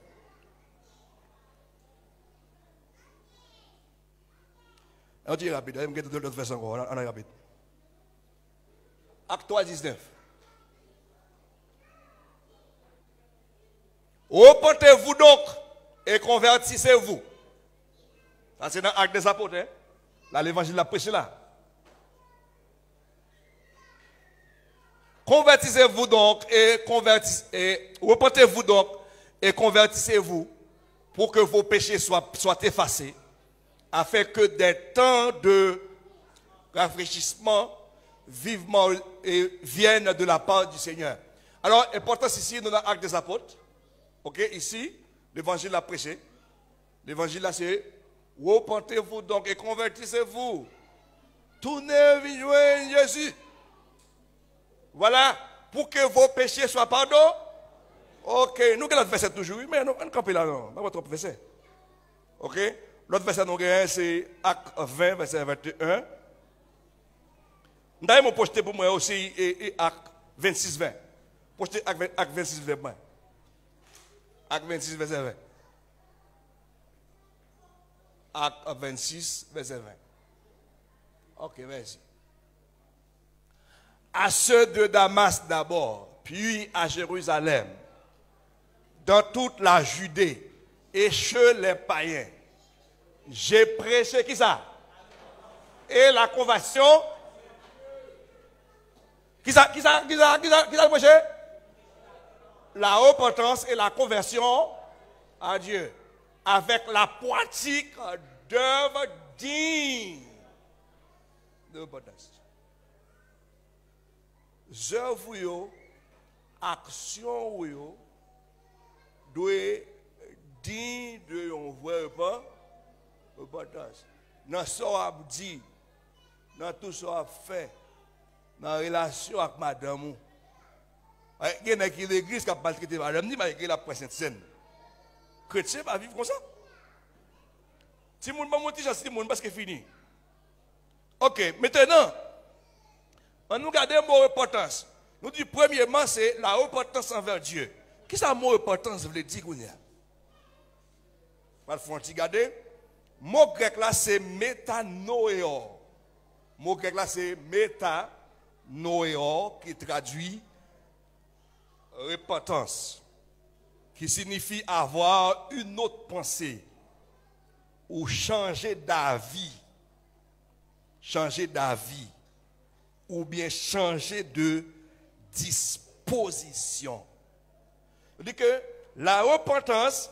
On dit rapide, on va mettre l'autre verset encore, on est rapide. Acte 3, 19. Repentez-vous donc et convertissez-vous. Ça c'est dans l'Acte des Apôtres. Hein? Là, l'évangile l'a prêché là. Convertissez-vous donc et repentez-vous donc et convertissez-vous pour que vos péchés soient effacés, afin que des temps de rafraîchissement vivement viennent de la part du Seigneur. Alors, l'importance ici dans l'Acte des Apôtres. Ok, ici, l'évangile l'a prêché. L'évangile là, c'est repentez-vous donc et convertissez-vous. Tournez vers Jésus. Voilà, pour que vos péchés soient pardonnés. Ok, nous avons verset toujours, mais nous ne campons là, non, votre verset. Ok, l'autre verset nous avons c'est Acte 20, verset 21. Nous avons posté pour moi aussi et Acte 26, 20. Posté Acte 26, 20. Acte 26, verset 20. Acte 26, verset 20. Ok, merci. À ceux de Damas d'abord, puis à Jérusalem, dans toute la Judée et chez les païens, j'ai prêché qui ça? Et la conversion? Qui ça prêché? La repentance et la conversion à Dieu, avec la pratique d'œuvres dignes de repentance. Œuvres, actions, doivent dignes de un vrai repentance. Dans ce qu'on a dit, dans tout ce qu'on a fait, dans la relation avec madame. Il y a qui l'église qui a maltraité madame, ni malgré la presse sainte. Chrétien va vivre comme ça. Si mon pas monter si mon parce que fini. OK, maintenant on nous garde un mot repentance. Nous dit premièrement c'est la repentance envers Dieu. Qui ça mot repentance veut dire qu'on y a? Mal faut regarder. Mot grec là c'est métanoéo. Mot grec là c'est métanoéo qui traduit repentance, qui signifie avoir une autre pensée ou changer d'avis ou bien changer de disposition. C'est-à-dire que la repentance,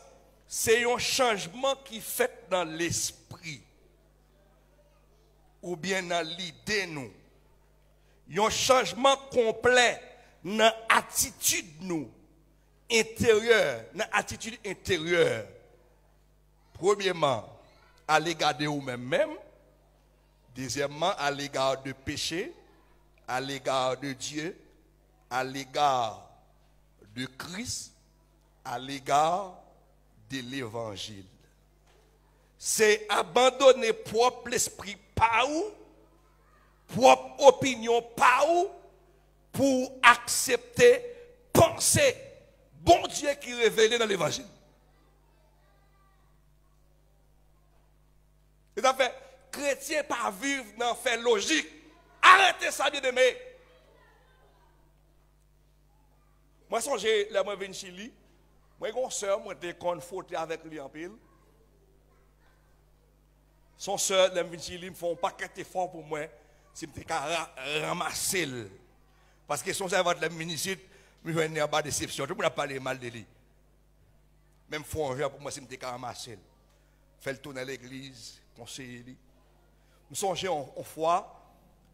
c'est un changement qui fait dans l'esprit ou bien dans l'idée nous. Un changement complet dans l'attitude nous intérieure, dans attitude intérieure. Premièrement, à l'égard de vous-même. Deuxièmement, à l'égard de péché, à l'égard de Dieu, à l'égard de Christ, à l'égard de l'évangile. C'est abandonner propre l'esprit par où, propre opinion par où, pour accepter, penser, bon Dieu qui est révélé dans l'évangile. Et ça fait, chrétien pas vivre dans fait logique. Arrêtez ça, bien aimé. Moi, j'ai la moi venu Chili. Moi, j'ai une soeur, moi, j'étais confronté avec lui en pile. Son soeur, les Chili, me font un paquet d'efforts pour moi, si je peux ramasser. Parce que son servante, les ministres, me viennent en bas de déception. Tout le monde a parlé mal de lui. Même font un pour moi, si je peux ramasser. Fait le tour dans l'église, conseiller lui. Je songe en foi,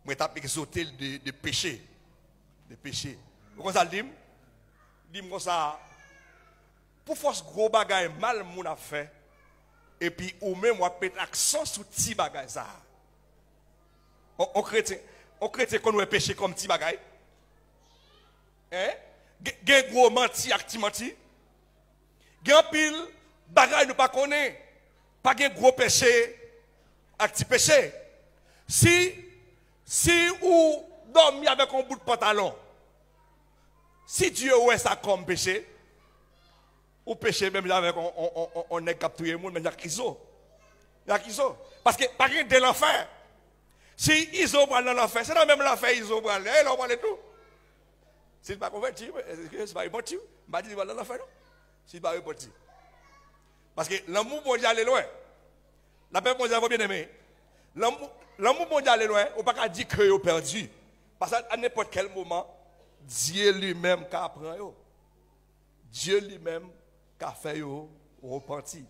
je suis exauté de péché. De péché. Comment ça le dit? Dis-moi ça. Pour force gros bagaille mal mon a fait. Et puis ou même moi pète accent sur petit bagaille ça. On chrétien qu'on nous péché comme petit bagaille. Hein? Gen gros menti ak ti menti. Gen pile bagaille nous pas connaît. Pas gen gros péché ak ti péché. Si ou dormi avec un bout de pantalon, si Dieu ouais ça comme péché, ou péché même avec on est capturé le monde, mais il y a kiso. Il y a kiso. Parce que pas de l'enfer. Si ils ont dans l'enfer, c'est dans même l'enfer ils ont pris, ils ont pris tout. Si pas converti, c'est pas repenti, m'a dit dans l'enfer non. Si pas repenti. Parce que l'amour mondial est loin. La paix mondiale va bien aimer. L'amour mondial est loin, on ne peut pas dire que vous perdu. Parce qu'à n'importe quel moment, Dieu lui-même qui apprend. Dieu lui-même qui a fait repentir.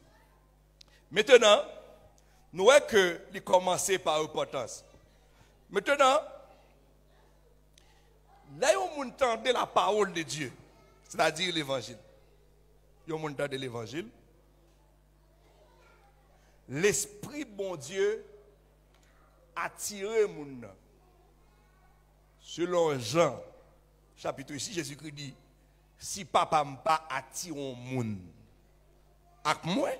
Maintenant, nous voyons que il commence par repentance. Maintenant, là où on entend la parole de Dieu, c'est-à-dire l'évangile. On entend l'évangile. L'esprit bon Dieu attirer moun. Selon Jean, chapitre 6, Jésus-Christ dit, si papa m'a pas attiré moun avec moi,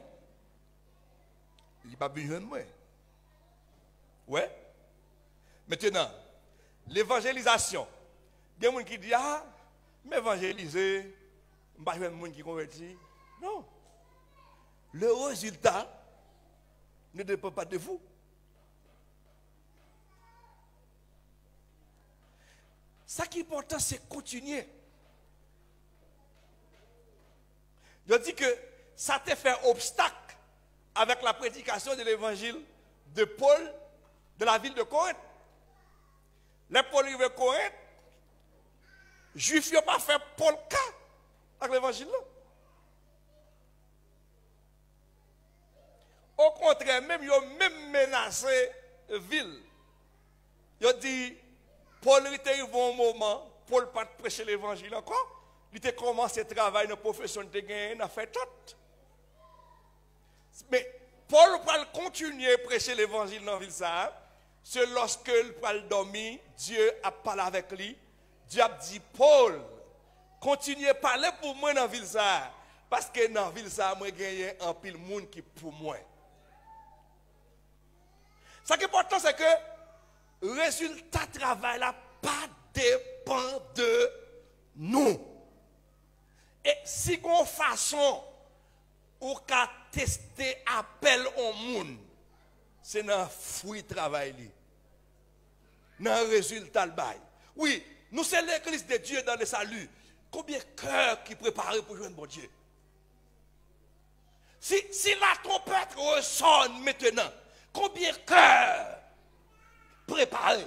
il n'a pas besoin de moi. Ouais. Maintenant, l'évangélisation. Il y a des gens qui disent, ah, m'évangéliser, je ne pas besoin de monde qui convertit. Non. Le résultat ne dépend pas de vous. Ce qui est important, c'est continuer. Je dis que ça te fait obstacle avec la prédication de l'évangile de Paul de la ville de Corinthe. Les Paul arrivent à Corinthe, les Juifs n'ont pas fait Paul cas avec l'évangile. Au contraire, même ils ont même menacé la ville. Ils ont dit, Paul était arrivé un moment, Paul n'a pas prêché l'évangile encore. Il a commencé à travailler dans la profession de gagner, il a fait tout. Mais Paul va continuer à prêcher l'évangile dans la ville. C'est lorsque il va dormir, Dieu a parlé avec lui. Dieu a dit, Paul, continuez à parler pour moi dans la ville. Parce que dans la ville, moi, j'ai un pile de monde qui pour moi. Ce qui est important, c'est que le résultat du travail là pas dépend de nous. Et si on façon ou qu'à tester appel au monde, c'est dans le fruit du travail. Dans le résultat du bail. Oui, nous sommes l'église de Dieu dans le salut. Combien de cœurs qui préparent pour joindre bon Dieu? Si la trompette ressonne maintenant, combien de cœurs préparés?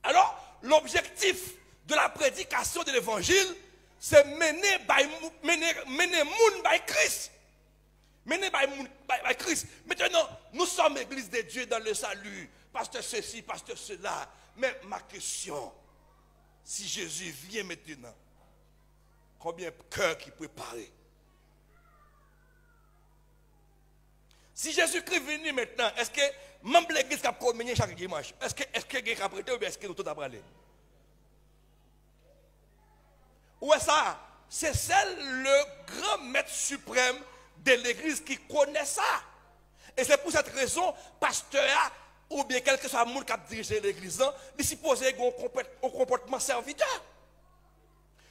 Alors, l'objectif de la prédication de l'évangile, c'est mener moun by Christ. Mener by Christ. Maintenant, nous sommes l'église de Dieu dans le salut. Pasteur ceci, pasteur cela. Mais ma question, si Jésus vient maintenant, Combien de cœurs qui préparent? Si Jésus-Christ venu maintenant, est-ce que même l'église qui a communié chaque dimanche, est-ce que il a prêté ou bien est-ce que nous tout a parlé? Où est ça? C'est celle le grand maître suprême de l'église qui connaît ça. Et c'est pour cette raison, pasteur ou bien quel que soit le monde qui a dirigé l'église, il suppose un comportement serviteur.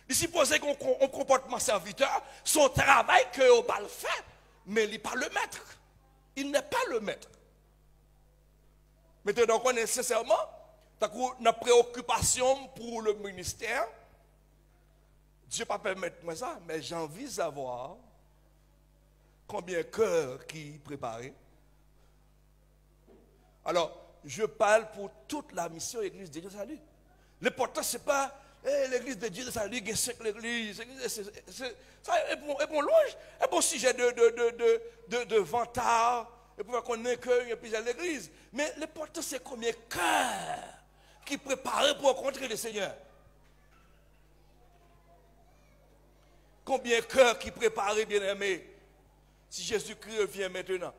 Il suppose un comportement serviteur, son travail que on va le faire, mais il n'est pas le maître. Il n'est pas le maître. Maintenant, on est sincèrement, notre préoccupation pour le ministère, Dieu ne va pas permettre moi ça, mais j'ai envie de savoir combien de cœurs qui préparent. Alors, je parle pour toute la mission de l'Église de Dieu de Salut. L'important, ce n'est pas l'Église de Dieu de Salut, il y a 5 l'église. Ça est bon louange, est bon sujet de vantard, et pour qu'on ait qu'il y a plusieurs églises. Mais l'important, c'est combien de cœurs qui préparent pour rencontrer le Seigneur. Combien de cœurs qui préparent, bien aimé, si Jésus-Christ revient maintenant.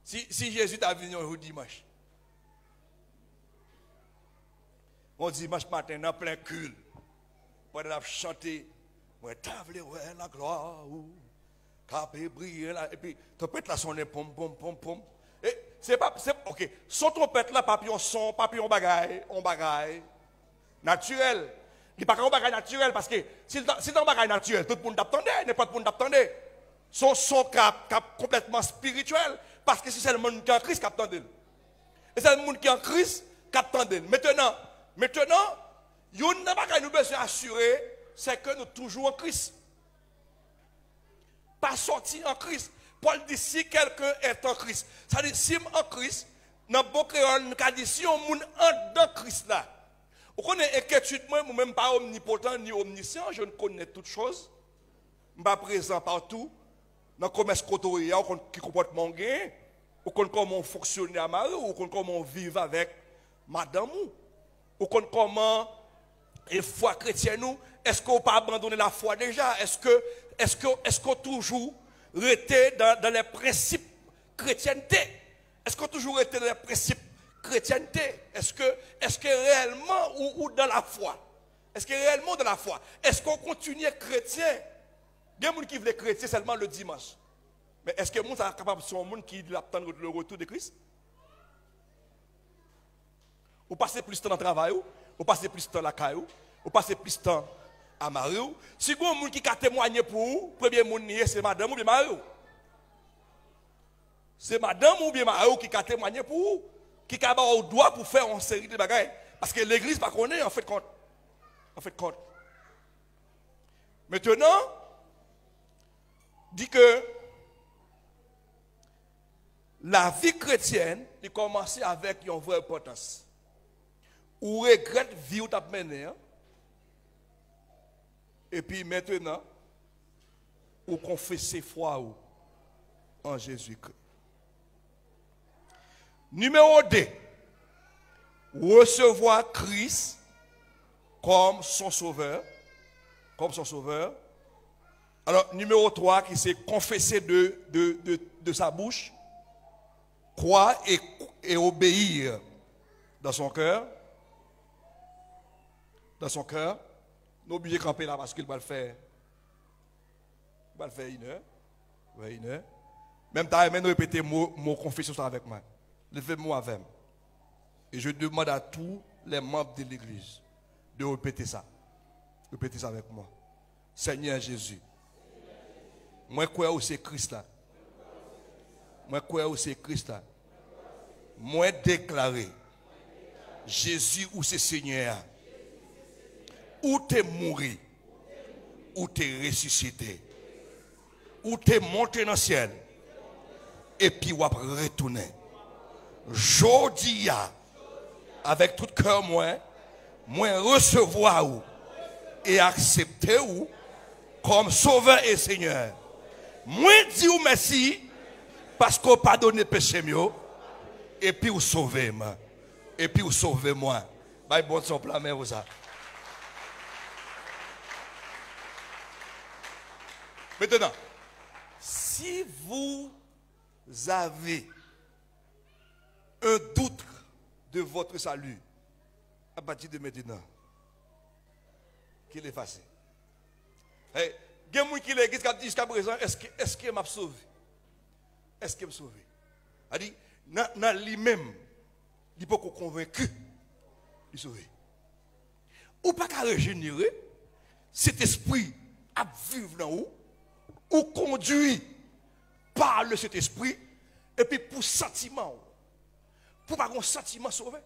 Si Jésus t'a venu au dimanche, on dimanche matin, dans plein culte, on a chanté, on a voulu la gloire, capé briller là, et puis, trompette là sonne, pom, pom, pom, pom. Et c'est pas, ok, son trompette là, papillon son, papillon bagaille, on bagaille, naturel. Il n'y a pas qu'un bagaille naturel, parce que si c'est un bagaille naturel, tout le monde t'attendait, n'importe qui t'attendait. Son cap complètement spirituel. Parce que c'est le monde qui est en Christ qui attend. Et c'est le monde qui est en Christ qui attend. Maintenant, il y a une chose que nous besoin assurer, c'est que nous toujours en Christ. Pas sorti en Christ. Paul dit si quelqu'un est en Christ. Ça dit si en Christ, dans le bon créole, nous dit si on est dans Christ là. Vous connaissez inquiétude, moi, même pas omnipotent ni omniscient, je ne connais toutes choses. Je ne suis pas présent partout. Dans le commerce côtoyé, qui comportement gain, ou comment fonctionner à Marie, ou comment vivre avec madame, ou comment et foi chrétienne, est-ce qu'on pas abandonné la foi déjà? Est-ce qu'on toujours resté dans les principes chrétienté? Est-ce qu'on toujours resté dans les principes chrétienté? Est-ce que réellement ou dans la foi? Est-ce que réellement dans la foi? Est-ce qu'on continue chrétien? Il y a des gens qui veulent chrétien seulement le dimanche. Mais est-ce que les gens sont capables de faire qui attendent le retour de Christ? Ou passez plus de temps dans le travail, ou passez plus de temps à la caillou, ou passez plus de temps à Mario. Si vous avez des gens qui ont témoigné pour vous, le premier monde c'est madame ou bien Mario. C'est madame ou bien Mario qui a témoigné pour vous, qui a le droit pour faire une série de bagages. Parce que l'église ne connaît pas en fait compte. Maintenant, dit que la vie chrétienne, il commence avec une vraie importance. Ou regrette la vie où tu as mené. Et puis maintenant, ou confesser foi en Jésus-Christ. Numéro 2. Recevoir Christ comme son sauveur. Comme son sauveur. Alors, numéro 3, qui s'est confessé de sa bouche, croire et obéir dans son cœur. Dans son cœur. Nous obligés de camper là parce qu'il va le faire. Il va le faire 1 heure. Ouais, 1 heure. Même t'as même répéter mon confession avec moi. Levez-moi avec moi. Et je demande à tous les membres de l'église de répéter ça. Répétez ça avec moi. Seigneur Jésus. Moi, crois où c'est Christ là. Moi, crois où c'est Christ là. Moi, déclaré. Jésus où c'est Seigneur. Où t'es mouru. Où t'es ressuscité. Où t'es monté dans le ciel. Et puis, ou retourner. Jodi, avec tout cœur, moi recevoir ou et accepter ou comme sauveur et Seigneur. Moi dis ou merci parce qu'on pardonne péché mieux et puis vous sauvez moi. et puis vous sauvez moi. Bah, bon, son plan, mais vous ça. Maintenant, si vous avez un doute de votre salut, à partir de maintenant, qu'il est effacé. Il y a des gens qui l'église qui dit jusqu'à présent, est-ce qu'il m'a sauvé? Est-ce qu'il m'a sauvé? Il dit, dans lui-même, il peut convaincre de sauver. Ou pas qu'à régénérer, cet esprit à vivre dans vous, ou conduit par le cet esprit, et puis pour sentiment, pour pas un sentiment sauvé.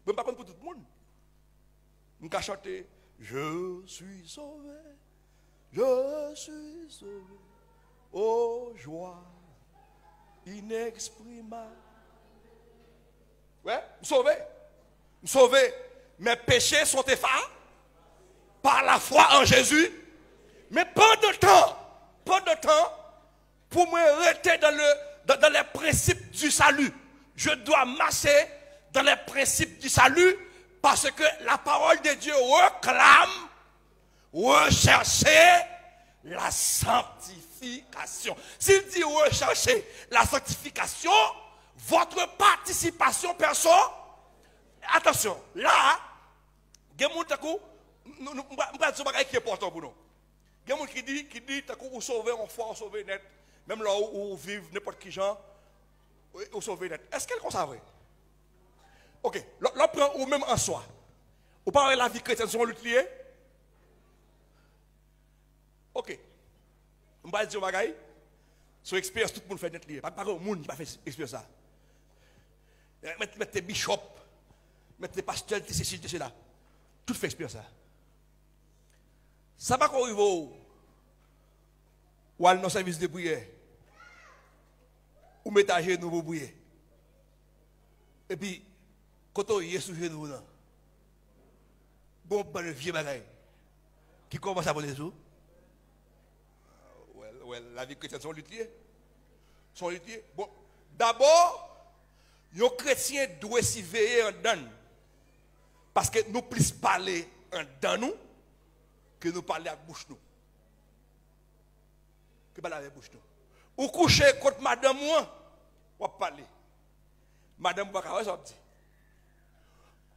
Mais pas pour tout le monde. Nous allons chanter, je suis sauvé, je suis sauvé, oh joie inexprimable. Ouais, sauvé. Sauvé. Mes péchés sont effacés par la foi en Jésus. Mais pas de temps, pour me rester dans les principes du salut. Je dois marcher dans les principes du salut parce que la parole de Dieu réclame, rechercher la sanctification. S'il dit rechercher la sanctification, votre participation perso, attention, là, il y a des gens qui est important pour nous. Il y a des gens qui disent que vous sauvez en foi, vous sauvez net, même là où vous vivez n'importe qui gens, vous sauvez net. Est-ce qu'elle est vrai? Ok, là prend ou même en soi. Vous parlez de la vie chrétienne sur l'utilier? Ok. Je vais dire un bagage. Sur expérience, tout le monde fait net lié. Pas de monde qui n'a pas fait expérience ça. Mettez tes bishops, mettez tes pasteurs, tes ceci, tes cela. Tout fait expérience ça. Ça va qu'on arrive ou aller dans le service de prière. Ou mettre à genoux pour prier. Et puis, quand on est sous genoux, bon, le vieux bagage qui commence à prendre les eaux. La vie chrétienne sont luthiers. Bon, d'abord, les chrétiens doivent s'y veiller en dedans. Parce que nous plus parler en dedans nous que nous parler avec bouche nous. Que parler avec bouche nous. Ou coucher contre madame moi, ou parler. Madame Bakara, ça dit.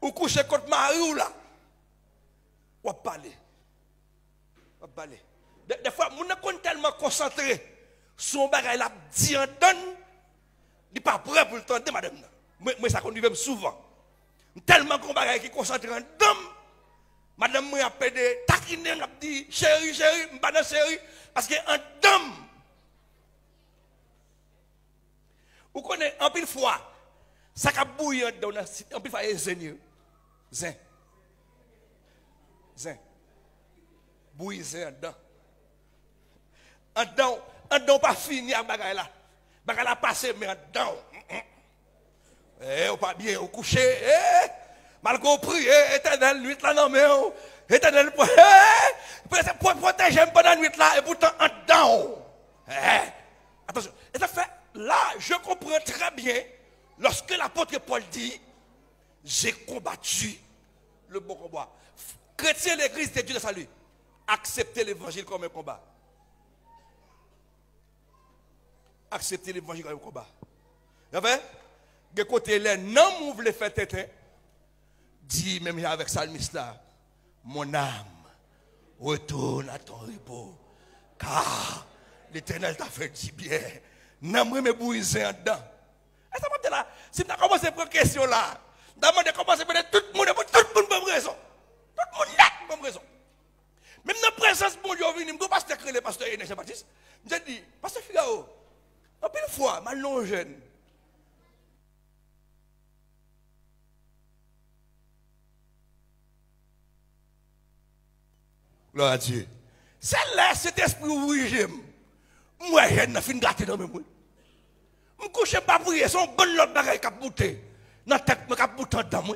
Ou coucher contre Marie ou là, ou parler. Ou parler. Des fois, nous sommes tellement concentrés sur un bagage là, dit en donne, il n'est pas prêt pour le temps de madame. Moi, ça conduit même souvent. Tellement qu'on bagage qui concentré en donne, madame m'a appelé, taquiné, m'a dit, chérie, je ne pas dans chérie, parce que en donne, vous connaissez, en pile fois, ça a bouilli en donne, en pile fois, zin. Bouilli zin en dedans. En dedans pas fini avec bagay là. Bagay là passé mais en dedans. Ou pas bien au coucher, malgré prix, éternel nuit là non mais éternel pour protéger pendant nuit là et pourtant en dedans. Attention, et ça fait là je comprends très bien lorsque l'apôtre Paul dit j'ai combattu le bon combat. Chrétien l'église de Dieu de salut. Acceptez l'évangile comme un combat. Accepter l'évangile comme un combat. Vous savez, de côté les non vous voulez faire tête, dit même avec Salmiste là, mon âme retourne à ton repos, car l'Éternel t'a fait du bien. Non, moi me bouiser en dedans. Et ça va là, si tu as commencé à prendre question là, demandez comment c'est peut-être tout le monde a raison. Tout le monde a bonne raison. Même dans la présence de mon Dieu, je ne pasteur créer le pasteur Enes Baptiste. Je dis, pasteur Figaro, en pile fois, mal non jeune. Gloire à Dieu. C'est là cet esprit où j'aime. Moi, je n'ai pas gâté dans mes mains. Je ne couche pas pour son bon lot de bagaille qui a bouté. Dans la tête, qui a bouté dans moi.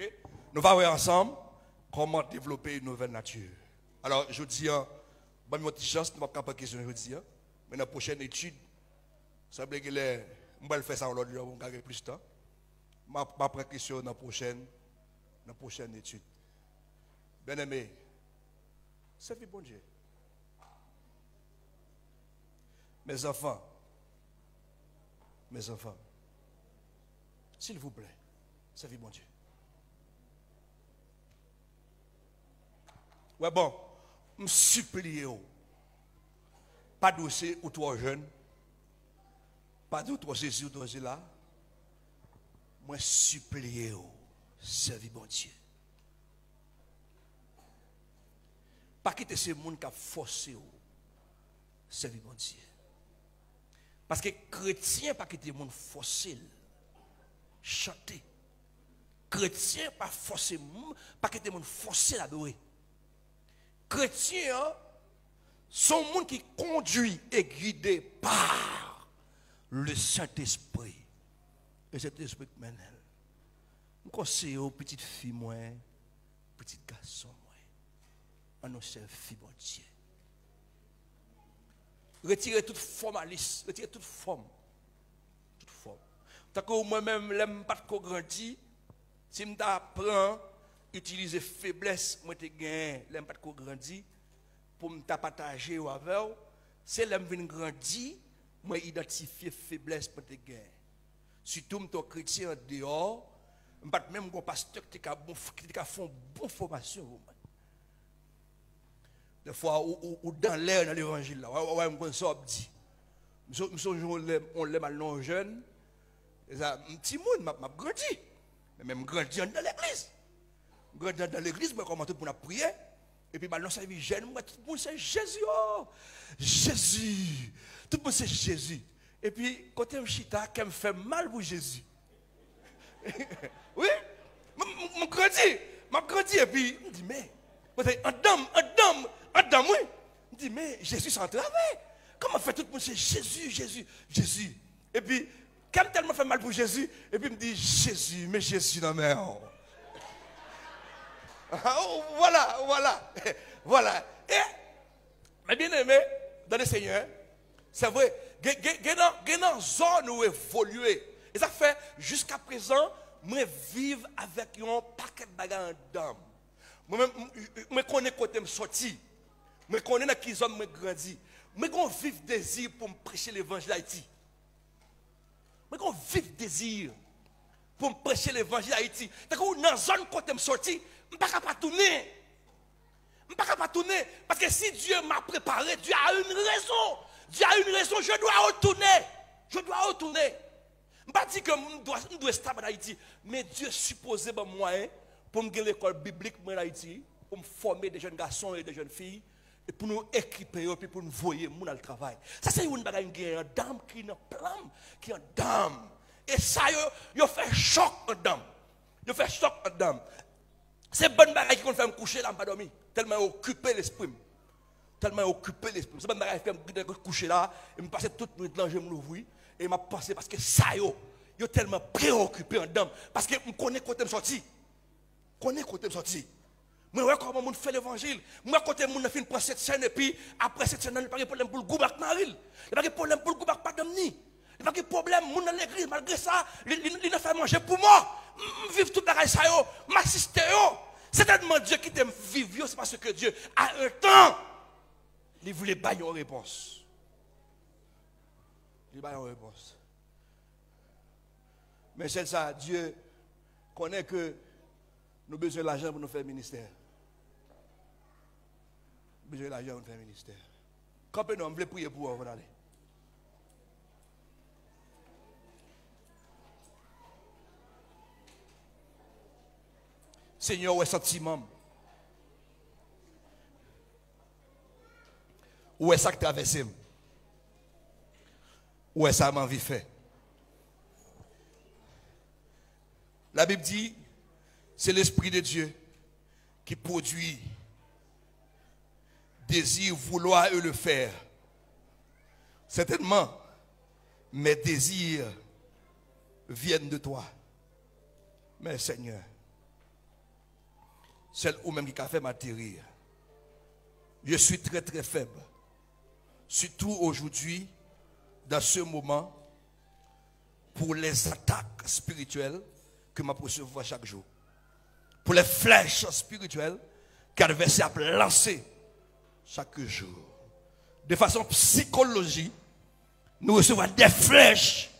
Ok? Nous allons voir ensemble comment développer une nouvelle nature. Alors, je dis, bonne petite chance, nous ne pouvons pas question, je dis, mais dans la prochaine étude, ça veut dire que je vais faire ça l'autre jour pour gagner plus de temps. Je vais prendre question dans la prochaine étude. Bien aimé, servez bon Dieu. Mes enfants, s'il vous plaît, servez bon Dieu. Ouais, bon, je supplie, pas dossier ou toi jeune, pas de toi Jésus ou toi là. Moi, supplie, servez bon Dieu. Pas quitter ce monde qui a forcé, servez bon Dieu. Parce que chrétien, pas quitter le monde forcé, chanter. Chrétien, pas forcé, pas quitter le monde forcé l'adorer. Chrétiens sont monde qui conduit et guidé par le Saint-Esprit. Et cet esprit qui mène elle. Je conseille aux petites filles, moi, petits garçons, moi, à nos filles, bon Dieu. Retirez toute formalisme, retirez toute forme. Toute forme. Tant que moi-même, je n'aime pas de grandir, si je apprends utiliser faiblesse, moi te gagne, l'aime pas de grandir pour me partager avec, c'est l'aime venir grandir, moi identifier faiblesse pour te gagner. Surtout me chrétien dehors, pas même un pasteur qui a fait une bonne formation. Des fois ou dans l'air dans l'évangile là, ouais me ça dit. On l'aime mal non jeune. Ça un petit monde m'a grandi. Mais même grandi dans l'église. Dans l'église, moi, comment tout le monde a prié. Et puis, maintenant, ça vient jeune, moi, tout le monde c'est Jésus. Oh, Jésus. Tout le monde c'est Jésus. Et puis, quand je suis chita, qui me fait mal pour Jésus. Oui, je grandis. Et puis, je me dis, mais, un dame, oui. Je me dis, mais Jésus s'en travaille. Comment fait tout le monde c'est Jésus. Et puis, quand tellement fait mal pour Jésus, et puis, il me dit, Jésus, mais Jésus, non, mais. Oh. Voilà. Et, mais bien aimé, dans le Seigneur, c'est vrai, il y a une zone où évoluer. Et ça fait, jusqu'à présent, moi vivre avec un paquet de bagages en dame. Moi, connais côté me sorti. Moi, connais dans qui zone me grandi. Moi, j'ai vif désir pour me prêcher l'évangile d'Haïti. Moi, j'ai vif désir pour me prêcher l'évangile d'Haïti. Dans la zone côté me sorti, je ne peux pas tourner. Parce que si Dieu m'a préparé, Dieu a une raison. Je dois retourner. Je ne pas dire que je dois stable en Haïti. Mais Dieu supposé un moyen pour me gagner l'école biblique en Haïti, pour me former des jeunes garçons et des jeunes filles, et pour nous équiper, et pour nous voyer dans le travail. Ça, c'est une dame qui est en plan, qui est en dame. Et ça, il fait choc en dame. C'est bonne bagaille qui fait me coucher là, je ne pas dormir. Tellement occupé l'esprit. C'est bonne bagaille qui fait me coucher là, et me passer toute nuit là, je me l'ouvrir, et m'a pensé parce que ça, yo tellement préoccupé en dame. Parce que je connais côté me sorti. Moi, ouais, comment on fait l'évangile. Moi, côté mon fin prend cette scène, et puis après cette scène, il n'y a pas de problème pour le gouvernement Maril. Il n'y a pas de problème pour le gouvernement pas d'amni. Il n'y a pas de problème, mon dans l'église, malgré ça, il ne fait manger pour moi. Je vis tout le ça, m'assister. C'est tellement Dieu qui t'aime vivre, c'est parce que Dieu, à un temps, il voulait bailler une réponse. Mais c'est ça, Dieu connaît que nous avons besoin d'argent pour nous faire ministère. Quand nous voulons prier pour vous, aller. Seigneur, où est sentiment? Où est ça que traverse? Où est ça ma vie fait? La Bible dit, c'est l'Esprit de Dieu qui produit désir, vouloir et le faire. Certainement, mes désirs viennent de toi. Mais Seigneur, celle ou même qui a fait m'atterrir. Je suis très très faible. Surtout aujourd'hui, dans ce moment, pour les attaques spirituelles que je recevoir chaque jour. Pour les flèches spirituelles que l'adversaire a lancées chaque jour. De façon psychologique, nous recevons des flèches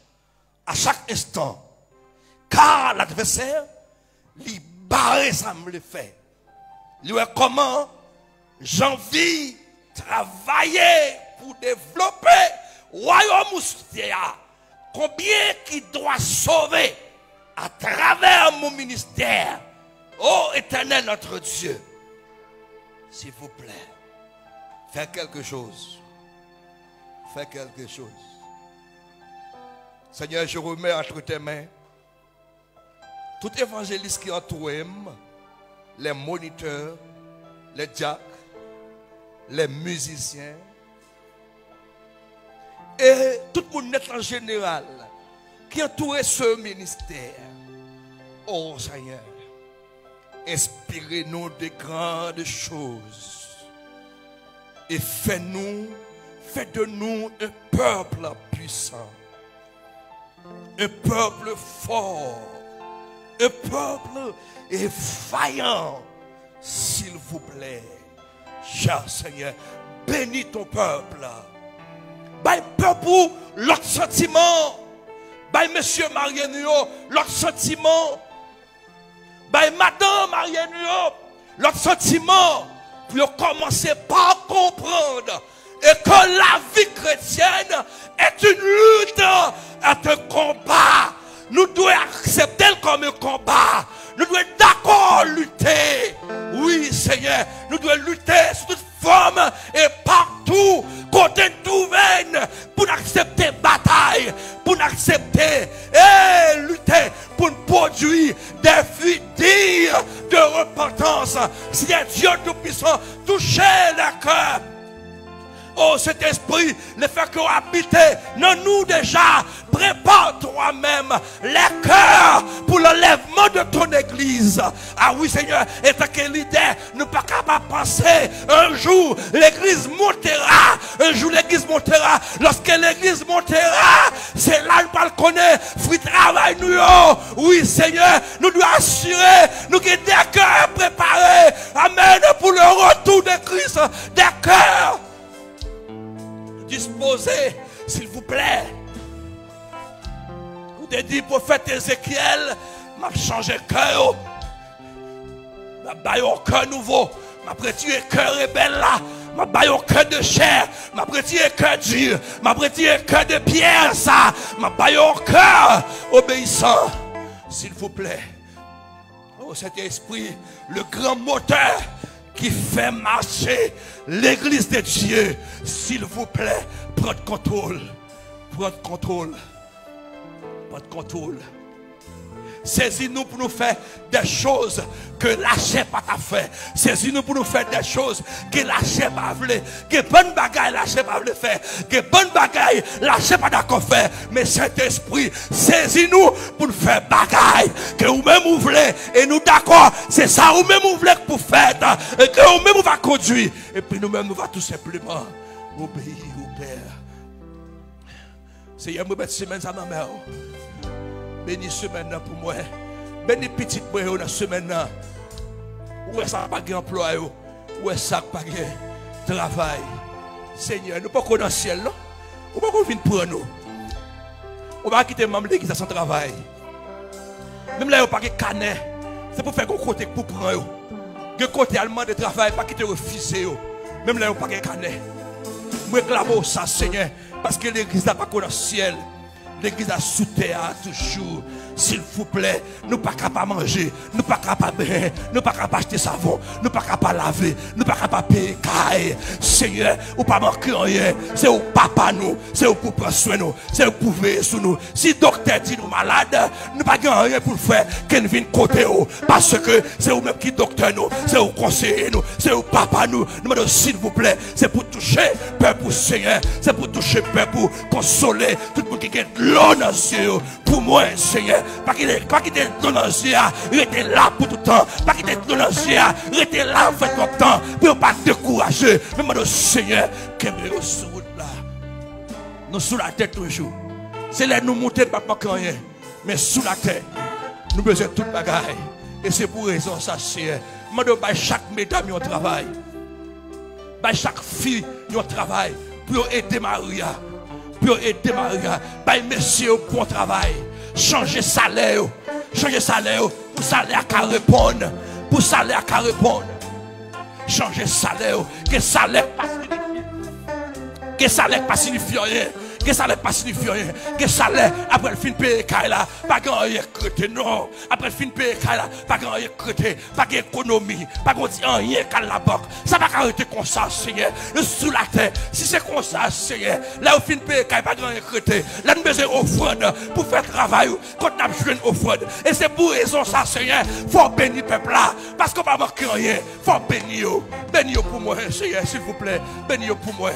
à chaque instant. Car l'adversaire, il barre ça me le fait. Il voit comment j'envie travailler pour développer le royaume mystère. Combien qui doit sauver à travers mon ministère. Oh Éternel notre Dieu, s'il vous plaît, faites quelque chose. Faites quelque chose. Seigneur, je remets entre tes mains tout évangéliste qui entoure, les moniteurs, les diacres, les musiciens et tout le monde en général qui entoure ce ministère. Oh Seigneur, inspirez-nous de grandes choses et faites de nous un peuple puissant, un peuple fort, un peuple effrayant, s'il vous plaît. Cher Seigneur, bénis ton peuple. Bye peuple, l'autre sentiment. Bye monsieur Mariano, l'autre sentiment. Bye madame Mariano, l'autre sentiment. Pour commencer par comprendre et que la vie chrétienne est une lutte, est un combat. Nous devons accepter comme un combat. Nous devons d'accord lutter. Oui, Seigneur, nous devons lutter sur toute forme et partout, côté tout veine, pour accepter bataille, pour accepter et lutter, pour produire des fruits de repentance. Si Dieu Tout-Puissant touche le cœur. Oh, cet esprit, le fait qu'on habite, non, nous déjà, prépare toi-même les cœurs pour l'enlèvement de ton église. Ah oui, Seigneur, et tant que l'idée, nous pas capable de penser, un jour, l'église montera, un jour, l'église montera. Lorsque l'église montera, c'est là que nous le connaître, fruit travail, nous, oh. Oui, Seigneur, nous devons assurer, nous avons des cœurs préparés, amen, pour le retour de Christ, des cœurs disposez, s'il vous plaît. Vous avez dit, prophète Ézéchiel, m'a changé le cœur. M'a baillé un cœur nouveau. M'a prêté un cœur rebelle là. M'a baillé un cœur de chair. M'a prêté un cœur dur. M'a prêté un cœur de pierre ça. M'a baillé un cœur obéissant. S'il vous plaît. Oh, cet esprit, le grand moteur qui fait marcher l'église de Dieu, s'il vous plaît, prenez contrôle. Prenez contrôle. Prenez contrôle. Saisis-nous pour nous faire des choses que la chair pas t'a fait. Saisis-nous pour nous faire des choses que la chair pas voulu. Que bonne bagaille la chair pas voulu faire. Que bonne bagaille la chair pas d'accord faire. Mais cet esprit, saisis-nous pour nous faire bagaille. Que vous-même vous voulez. Et nous d'accord, c'est ça vous-même vous voulez pour faire. Et que vous-même vous va conduire. Et puis nous-mêmes nous va tout simplement obéir au Père. Seigneur, me mettre semaine à ma mère. Bénis semaine pour moi. Bénis petite moi dans semaine. Où est-ce que pas de emploi? Où est-ce que pas de travail? Seigneur, nous ne pouvons pas dans le ciel. Nous ne pouvons pas venir pour nous. On va quitter même l'église sans travail. Même là, il n'y a pas de canet. C'est pour faire un côté pour prendre. Un côté allemand de travail, pas quitter refuser. Même là, il n'y a pas de canet. Je réclame ça, Seigneur. Parce que l'église n'a pas dans le ciel. L'église a sous terre toujours. S'il vous plaît, nous ne pouvons pas manger, nous ne pouvons pas boire, nous ne pouvons pas acheter savon, nous ne pouvons pas laver, nous ne pouvons pas payer caille. Seigneur, ou pas manquer rien. C'est au papa nous, c'est au pour prendre soin nous, c'est au pour veiller sur nous. Si le docteur dit nous malades, nous ne pouvons rien pour faire qu'il vienne côté nous. Parce que c'est vous-même qui docteur nous, c'est au conseiller nous, c'est au papa nous. Nous demandons s'il vous plaît, c'est pour toucher peuple pour Seigneur, c'est pour toucher peuple pour consoler tout le monde qui a de l'eau dans les yeux. Pour moi, Seigneur. Seigneur, pas qu'il ait dans l'ancien, il était là pour tout le temps, pas qu'il ait dans l'ancien, il était là pour tout le temps, pour ne pas décourager. Mais mon Seigneur, qu'est-ce que sur route là? Nous sous la tête toujours. C'est là nous monter, pas rien, mais sous la tête, nous besoin de toute bagaille. Et c'est pour raison ça, Seigneur. Je demande à chaque mesdame un travail, à chaque fille un travail, pour aider Maria. Pour aider Maria, par messieurs bon travail, changer salaire, pour salaire à répondre, pour salaire à répondre, changer salaire, que salaire pas signifie rien, que salaire pas signifie rien, que salaire après le fin de payer là, pas grand rien crété non, après le fin de payer là, pas grand rien crété, pas d'économie, pas rien qu'à la banque, ça va arrêter comme ça, Seigneur, sous la terre, si c'est comme ça, Seigneur, là au fin de payer pas grand rien crété, là nous besoin offrande pour faire travail, quand on a besoin d'offrande, et c'est pour raison ça, Seigneur, faut bénir le peuple là, parce qu'on va manquer rien, faut bénir pour moi, Seigneur, s'il vous plaît, bénir pour moi.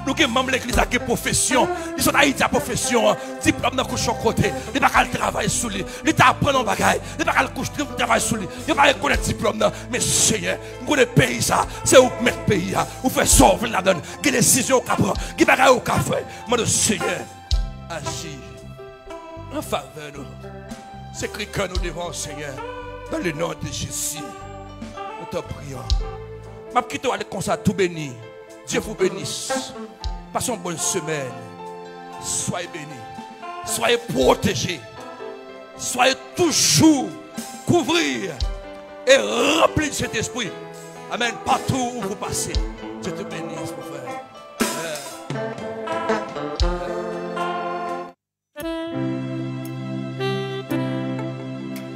Nous qui sommes l'église à quelle profession, ils sont Haïti à profession, diplôme dans couche côté, ils ne peuvent pas travailler sous lui, ils apprennent en bagaille, ils ne peuvent pas travailler sous lui, ils ne peuvent pas connaître diplôme, mais Seigneur, nous connaissons le pays ça, c'est où mettre le pays, où faire sauver la donne, quelle décision qu'on prend, qui bagaille au café, mon Seigneur, agis en faveur de nous, c'est que nous devons, Seigneur, dans le nom de Jésus, nous te prions. Je quitte aller comme ça, tout béni. Dieu vous bénisse. Passons une bonne semaine. Soyez bénis. Soyez protégés. Soyez toujours couverts et remplis de cet esprit. Amen. Partout où vous passez. Dieu te bénisse.